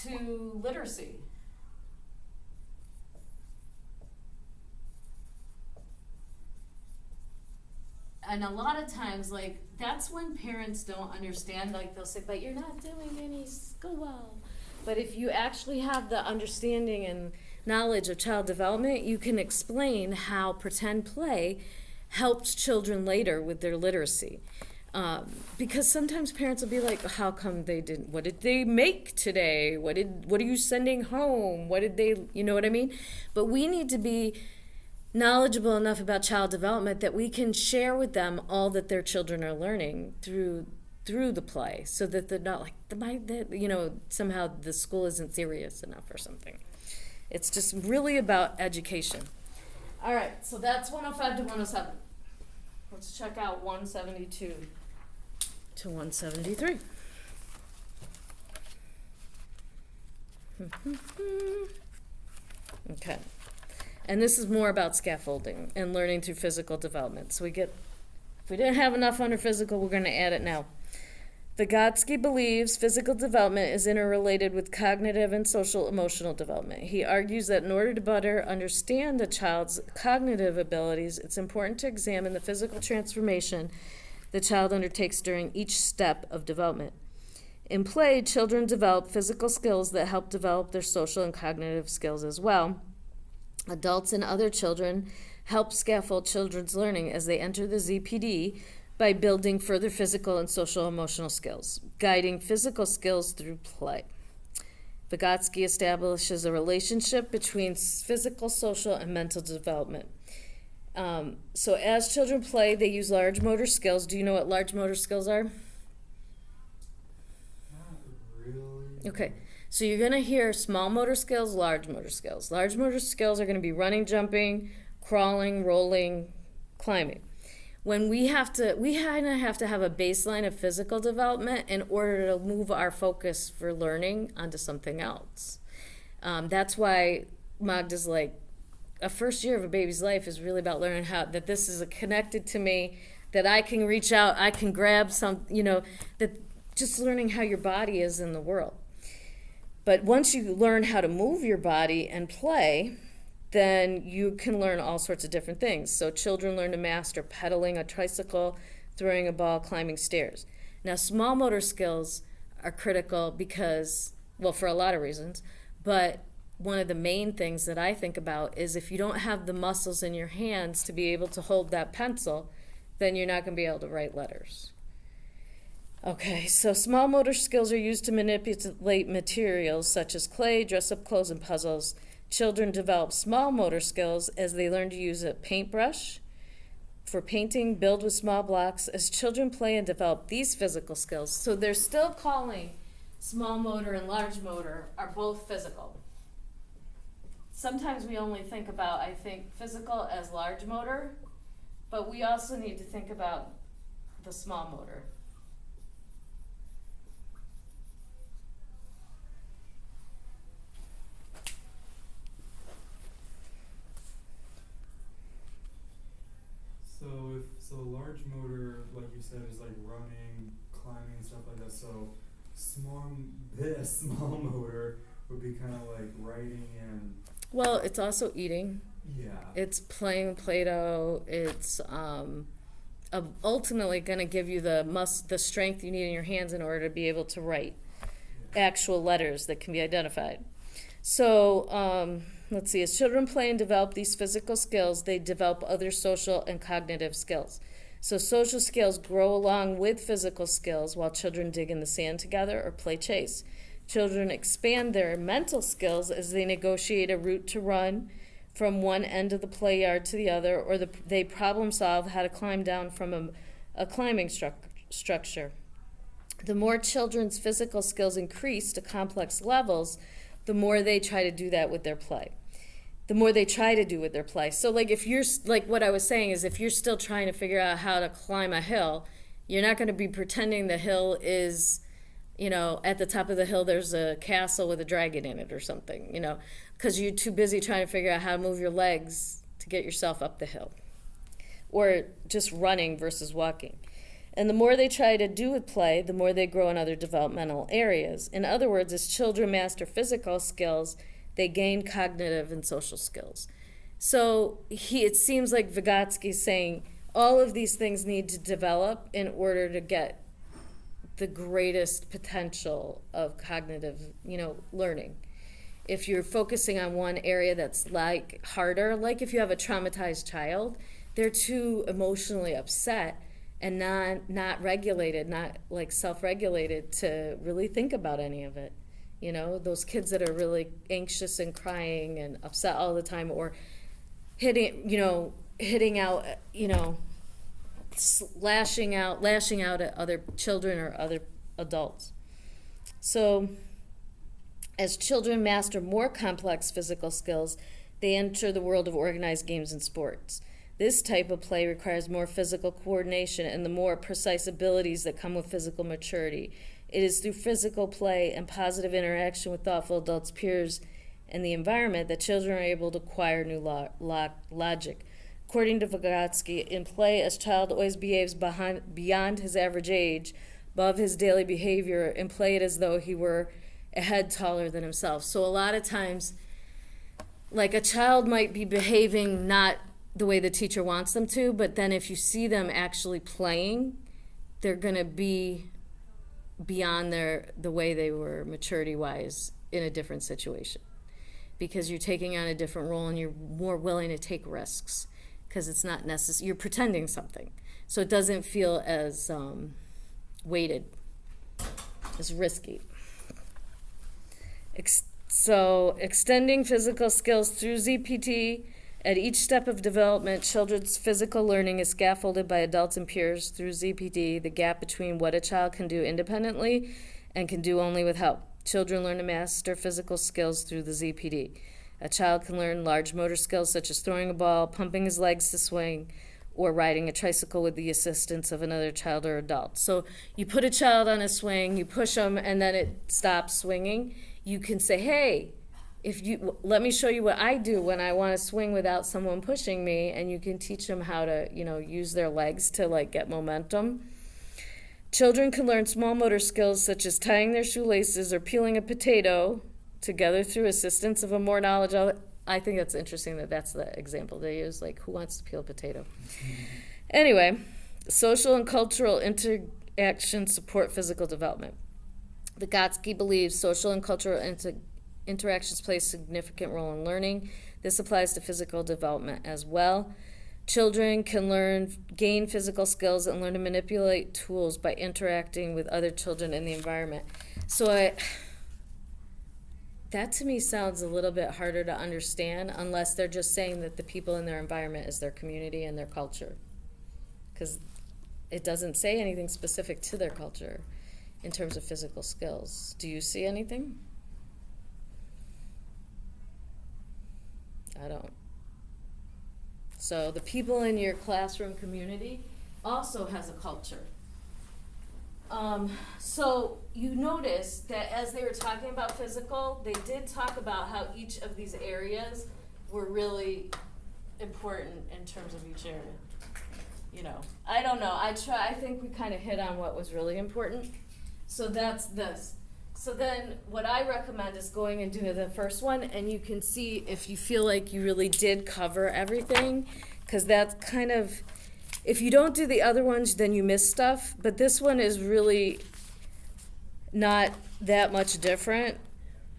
to literacy. And a lot of times, like, that's when parents don't understand, like, they'll say, but you're not doing any school well. But if you actually have the understanding and knowledge of child development, you can explain how pretend play helps children later with their literacy. Because sometimes parents will be like, how come they didn't, what did they make today? What are you sending home? What did they, you know what I mean? But we need to be knowledgeable enough about child development that we can share with them all that their children are learning through the play, so that they're not like, somehow the school isn't serious enough or something. It's just really about education. All right, so that's 105 to 107. Let's check out 172 to 173. Okay. And this is more about scaffolding and learning through physical development. So if we didn't have enough under physical, we're going to add it now. Vygotsky believes physical development is interrelated with cognitive and social emotional development. He argues that in order to better understand a child's cognitive abilities, it's important to examine the physical transformation the child undertakes during each step of development. In play, children develop physical skills that help develop their social and cognitive skills as well. Adults and other children help scaffold children's learning as they enter the ZPD by building further physical and social emotional skills, guiding physical skills through play. Vygotsky establishes a relationship between physical, social, and mental development. So as children play, they use large motor skills. Do you know what large motor skills are? Not really. Okay, so you're gonna hear small motor skills, large motor skills. Large motor skills are gonna be running, jumping, crawling, rolling, climbing. When we kind of have to have a baseline of physical development in order to move our focus for learning onto something else. That's why Magda's like, a first year of a baby's life is really about learning how, that this is connected to me, that I can reach out, I can grab some, that just learning how your body is in the world. But once you learn how to move your body and play, then you can learn all sorts of different things. So children learn to master pedaling a tricycle, throwing a ball, climbing stairs. Now, small motor skills are critical because, well, for a lot of reasons, but one of the main things that I think about is if you don't have the muscles in your hands to be able to hold that pencil, then you're not going to be able to write letters. Okay, so small motor skills are used to manipulate materials such as clay, dress-up clothes, and puzzles. Children develop small motor skills as they learn to use a paintbrush for painting, build with small blocks. As children play and develop these physical skills, so they're still calling small motor and large motor are both physical. Sometimes we only think about, I think, physical as large motor, but we also need to think about the small motor. So large motor, like you said, is like running, climbing, and stuff like that. So small motor would be kind of like writing and. Well, it's also eating. Yeah. It's playing Play-Doh. It's ultimately going to give you the strength you need in your hands in order to be able to write actual letters that can be identified. So let's see. As children play and develop these physical skills, they develop other social and cognitive skills. So social skills grow along with physical skills while children dig in the sand together or play chase. Children expand their mental skills as they negotiate a route to run from one end of the play yard to the other, or they problem solve how to climb down from a climbing structure. The more children's physical skills increase to complex levels, the more they try to do that with their play. So like if you're, like what I was saying is if you're still trying to figure out how to climb a hill, you're not going to be pretending the hill is, at the top of the hill there's a castle with a dragon in it or something, because you're too busy trying to figure out how to move your legs to get yourself up the hill. Or just running versus walking. And the more they try to do with play, the more they grow in other developmental areas. In other words, as children master physical skills, they gain cognitive and social skills. So it seems like Vygotsky's saying all of these things need to develop in order to get the greatest potential of cognitive, learning. If you're focusing on one area that's like harder, like if you have a traumatized child, they're too emotionally upset and not regulated, not like self-regulated to really think about any of it. Those kids that are really anxious and crying and upset all the time, or hitting out, lashing out at other children or other adults. So as children master more complex physical skills, they enter the world of organized games and sports. This type of play requires more physical coordination and the more precise abilities that come with physical maturity. It is through physical play and positive interaction with thoughtful adults, peers, and the environment that children are able to acquire new logic. According to Vygotsky, in play, a child always behaves beyond his average age, above his daily behavior, and play it as though he were a head taller than himself. So a lot of times, like a child might be behaving not the way the teacher wants them to, but then if you see them actually playing, they're going to be beyond the way they were maturity-wise in a different situation, because you're taking on a different role and you're more willing to take risks because it's not necessary. You're pretending something, so it doesn't feel as weighted, as risky. So extending physical skills through ZPT. At each step of development, children's physical learning is scaffolded by adults and peers through ZPT, the gap between what a child can do independently and can do only with help. Children learn to master physical skills through the ZPD. A child can learn large motor skills such as throwing a ball, pumping his legs to swing, or riding a tricycle with the assistance of another child or adult. So you put a child on a swing, you push them, and then it stops swinging. You can say, hey, let me show you what I do when I want to swing without someone pushing me, and you can teach them how to, use their legs to like get momentum. Children can learn small motor skills such as tying their shoelaces or peeling a potato together through assistance of a more knowledgeable. I think that's interesting that that's the example they use, like who wants to peel a potato? Anyway, social and cultural interactions support physical development. Vygotsky believes social and cultural interactions play a significant role in learning. This applies to physical development as well. Children can gain physical skills and learn to manipulate tools by interacting with other children in the environment. So that to me sounds a little bit harder to understand unless they're just saying that the people in their environment is their community and their culture. Because it doesn't say anything specific to their culture in terms of physical skills. Do you see anything? I don't. So the people in your classroom community also has a culture. So you notice that as they were talking about physical, they did talk about how each of these areas were really important in terms of each area. I don't know. I think we kind of hit on what was really important. So that's this. So then what I recommend is going and doing the first one, and you can see if you feel like you really did cover everything, because that's kind of, if you don't do the other ones, then you miss stuff. But this one is really not that much different.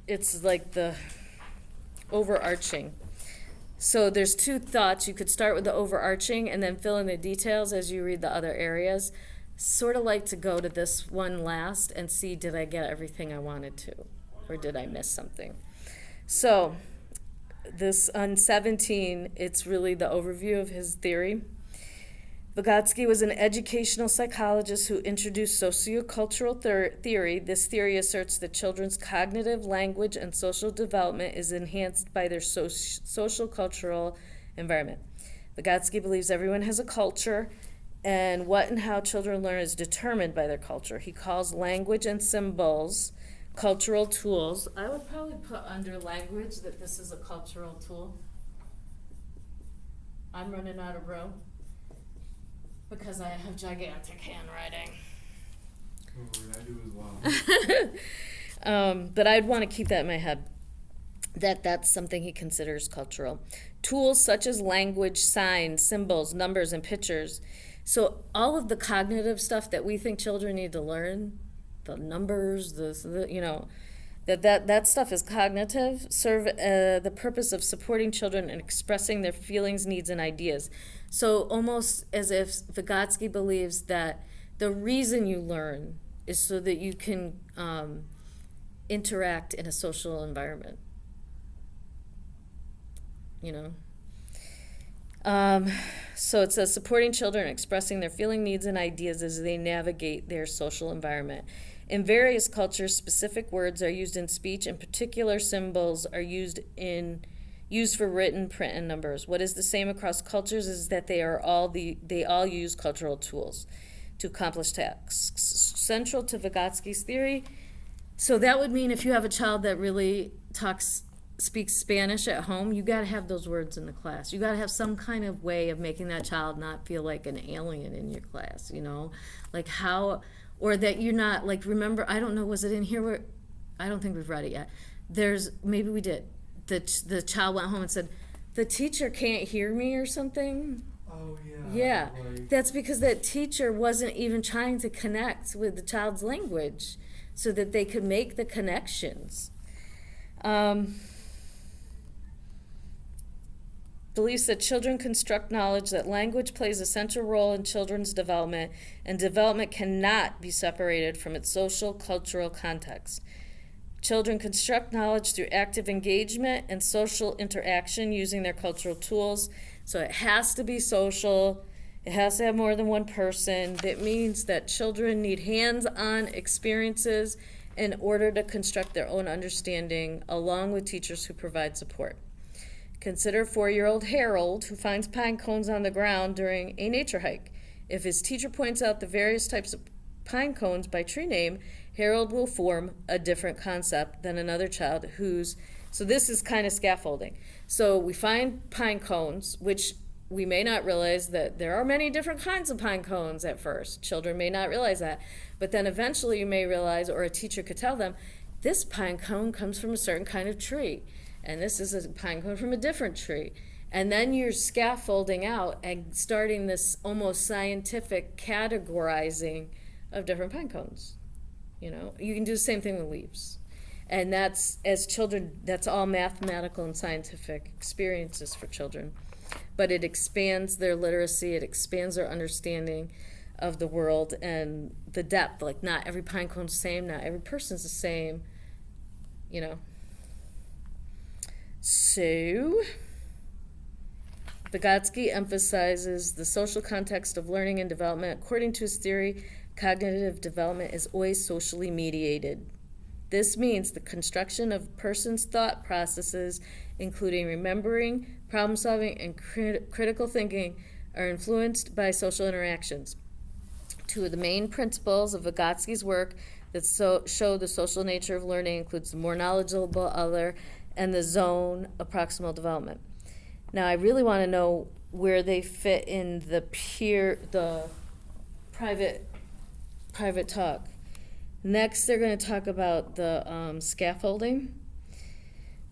It's like the overarching. So there's two thoughts. You could start with the overarching and then fill in the details as you read the other areas. Sort of like to go to this one last and see, did I get everything I wanted to, or did I miss something? So this on 17, it's really the overview of his theory. Vygotsky was an educational psychologist who introduced sociocultural theory. This theory asserts that children's cognitive, language, and social development is enhanced by their social cultural environment. Vygotsky believes everyone has a culture, and what and how children learn is determined by their culture. He calls language and symbols cultural tools. I would probably put under language that this is a cultural tool. I'm running out of room because I have gigantic handwriting. Oh, I do as well. But I'd want to keep that in my head, that's something he considers cultural. Tools such as language, signs, symbols, numbers, and pictures. So all of the cognitive stuff that we think children need to learn, the numbers, that stuff is cognitive, serve the purpose of supporting children and expressing their feelings, needs, and ideas. So almost as if Vygotsky believes that the reason you learn is so that you can interact in a social environment. So it says supporting children and expressing their feeling, needs, and ideas as they navigate their social environment. In various cultures, specific words are used in speech, and particular symbols are used for written, print, and numbers. What is the same across cultures is that they all use cultural tools to accomplish tasks. Central to Vygotsky's theory. So that would mean if you have a child that really speaks Spanish at home, you got to have those words in the class. You got to have some kind of way of making that child not feel like an alien in your class, like how, or that you're not, like, remember, I don't know, was it in here? I don't think we've read it yet. Maybe we did. The child went home and said, the teacher can't hear me or something. Oh, yeah. Yeah, that's because that teacher wasn't even trying to connect with the child's language so that they could make the connections. Believes that children construct knowledge, that language plays a central role in children's development, and development cannot be separated from its social, cultural context. Children construct knowledge through active engagement and social interaction using their cultural tools. So it has to be social. It has to have more than one person. That means that children need hands-on experiences in order to construct their own understanding along with teachers who provide support. Consider 4-year-old Harold, who finds pine cones on the ground during a nature hike. If his teacher points out the various types of pine cones by tree name, Harold will form a different concept than another child whose, so this is kind of scaffolding. So we find pine cones, which we may not realize that there are many different kinds of pine cones at first. Children may not realize that. But then eventually you may realize, or a teacher could tell them, this pine cone comes from a certain kind of tree, and this is a pine cone from a different tree. And then you're scaffolding out and starting this almost scientific categorizing of different pine cones. You know, you can do the same thing with leaves. And that's, as children, that's all mathematical and scientific experiences for children. But it expands their literacy, it expands their understanding of the world and the depth. Like, not every pine cone's the same, not every person's the same, you know. So, Vygotsky emphasizes the social context of learning and development. According to his theory, cognitive development is always socially mediated. This means the construction of a person's thought processes, including remembering, problem solving, and critical thinking, are influenced by social interactions. Two of the main principles of Vygotsky's work that show the social nature of learning includes the more knowledgeable other and the zone of proximal development. Now, I really want to know where they fit in the private talk. Next, they're going to talk about the scaffolding.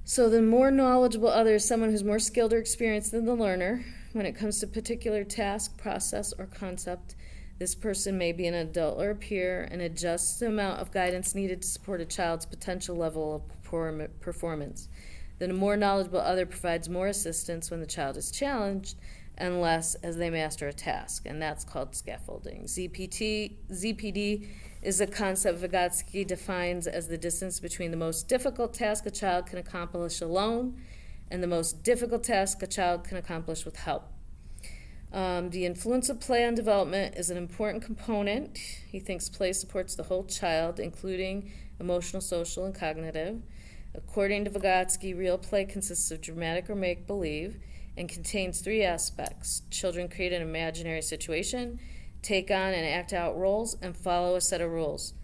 So the more knowledgeable other is someone who's more skilled or experienced than the learner. When it comes to particular task, process, or concept, this person may be an adult or a peer and adjusts the amount of guidance needed to support a child's potential level of performance. Then a more knowledgeable other provides more assistance when the child is challenged and less as they master a task, and that's called scaffolding. ZPD is a concept Vygotsky defines as the distance between the most difficult task a child can accomplish alone and the most difficult task a child can accomplish with help. The influence of play on development is an important component. He thinks play supports the whole child, including emotional, social, and cognitive. According to Vygotsky, real play consists of dramatic or make-believe and contains 3 aspects. Children create an imaginary situation, take on and act out roles, and follow a set of rules.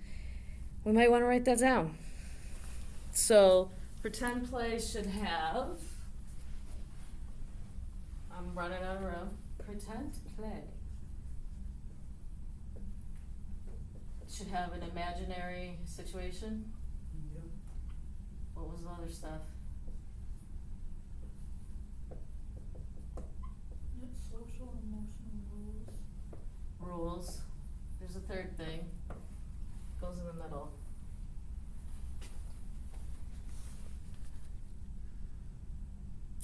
We might want to write that down. So, pretend play should have, I'm running out of room. Pretend play should have an imaginary situation. Yep. What was the other stuff? Social and emotional rules. Rules. There's a third thing. Goes in the middle.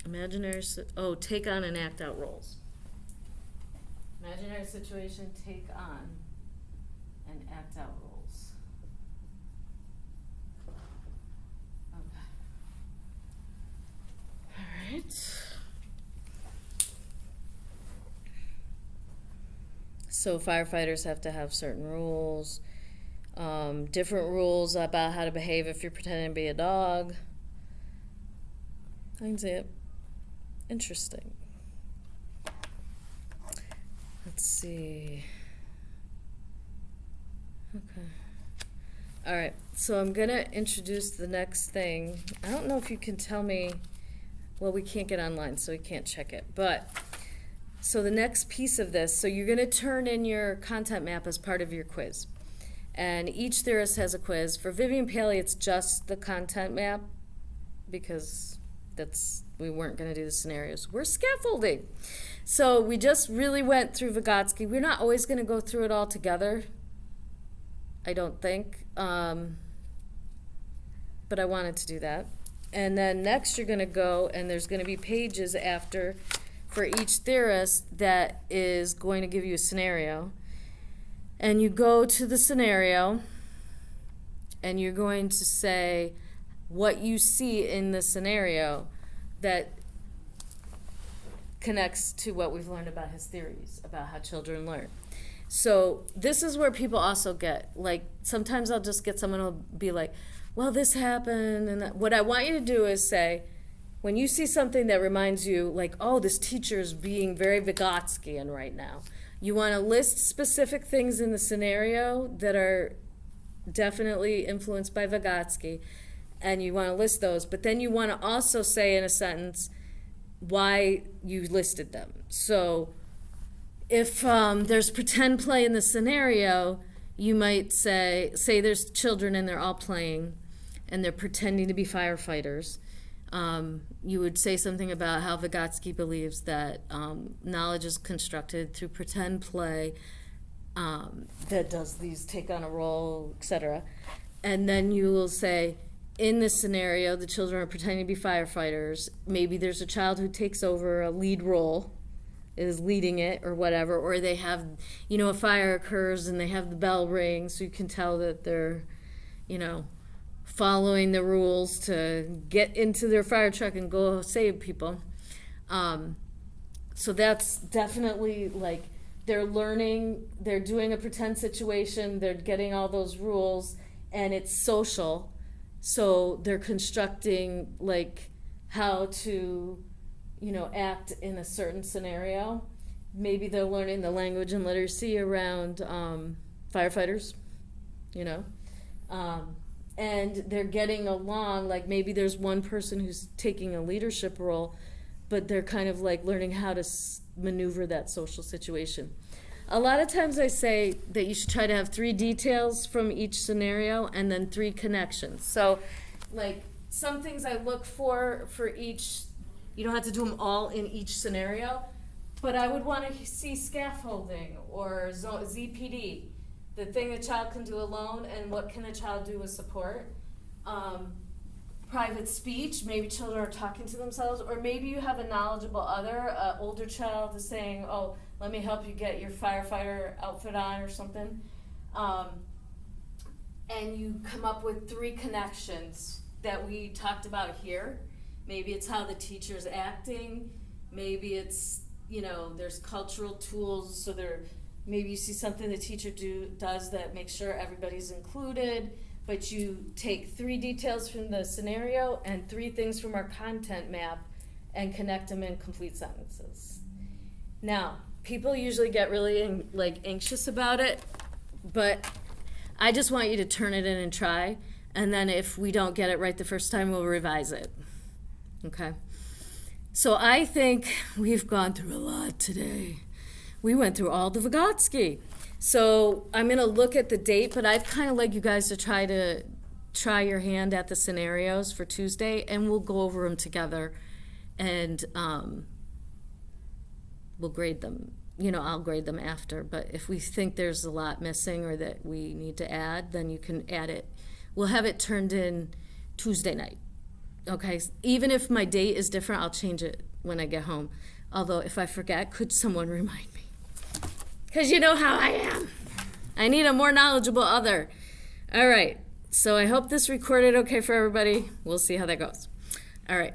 Imaginary, take on and act out roles. Imaginary situation, take on and act out roles. Okay. All right. So firefighters have to have certain rules, different rules about how to behave if you're pretending to be a dog. I can see it. Interesting. Let's see. Okay. All right, so I'm gonna introduce the next thing. I don't know if you can tell me, well, we can't get online, so we can't check it, but, so the next piece of this, so you're gonna turn in your content map as part of your quiz. And each theorist has a quiz. For Vivian Paley, it's just the content map, because we weren't gonna do the scenarios. We're scaffolding. So we just really went through Vygotsky. We're not always gonna go through it all together, I don't think, but I wanted to do that. And then next you're gonna go, and there's gonna be pages after for each theorist that is going to give you a scenario. And you go to the scenario, and you're going to say what you see in the scenario that connects to what we've learned about his theories, about how children learn. So this is where people also get, like, sometimes I'll just get someone who'll be like, well, this happened, and that. What I want you to do is say, when you see something that reminds you, like, oh, this teacher's being very Vygotskian right now, you want to list specific things in the scenario that are definitely influenced by Vygotsky, and you want to list those, but then you want to also say in a sentence why you listed them. So if there's pretend play in the scenario, you might say there's children and they're all playing and they're pretending to be firefighters. You would say something about how Vygotsky believes that knowledge is constructed through pretend play, that does these take on a role, etc. And then you will say, in this scenario, the children are pretending to be firefighters. Maybe there's a child who takes over a lead role, is leading it or whatever, or they have, a fire occurs and they have the bell ring, so you can tell that they're, following the rules to get into their fire truck and go save people. So that's definitely like they're learning, they're doing a pretend situation, they're getting all those rules, and it's social. So they're constructing like how to, act in a certain scenario. Maybe they're learning the language and literacy around firefighters, and they're getting along, like maybe there's one person who's taking a leadership role, but they're kind of like learning how to maneuver that social situation. A lot of times I say that you should try to have 3 details from each scenario and then 3 connections. So like some things I look for each, you don't have to do them all in each scenario, but I would want to see scaffolding or ZPD, the thing a child can do alone and what can a child do with support. Private speech, maybe children are talking to themselves, or maybe you have a knowledgeable other, older child is saying, oh, let me help you get your firefighter outfit on or something. And you come up with 3 connections that we talked about here. Maybe it's how the teacher's acting, maybe it's, there's cultural tools, so maybe you see something the teacher does that makes sure everybody's included, but you take 3 details from the scenario and 3 things from our content map and connect them in complete sentences. Now, people usually get really anxious about it, but I just want you to turn it in and try, and then if we don't get it right the first time, we'll revise it. Okay? So I think we've gone through a lot today. We went through all the Vygotsky. So I'm going to look at the date, but I'd kind of like you guys to try your hand at the scenarios for Tuesday, and we'll go over them together, and we'll grade them. I'll grade them after, but if we think there's a lot missing or that we need to add, then you can add it. We'll have it turned in Tuesday night. Okay? Even if my date is different, I'll change it when I get home. Although if I forget, could someone remind me? Because you know how I am. I need a more knowledgeable other. All right. So I hope this recorded okay for everybody. We'll see how that goes. All right.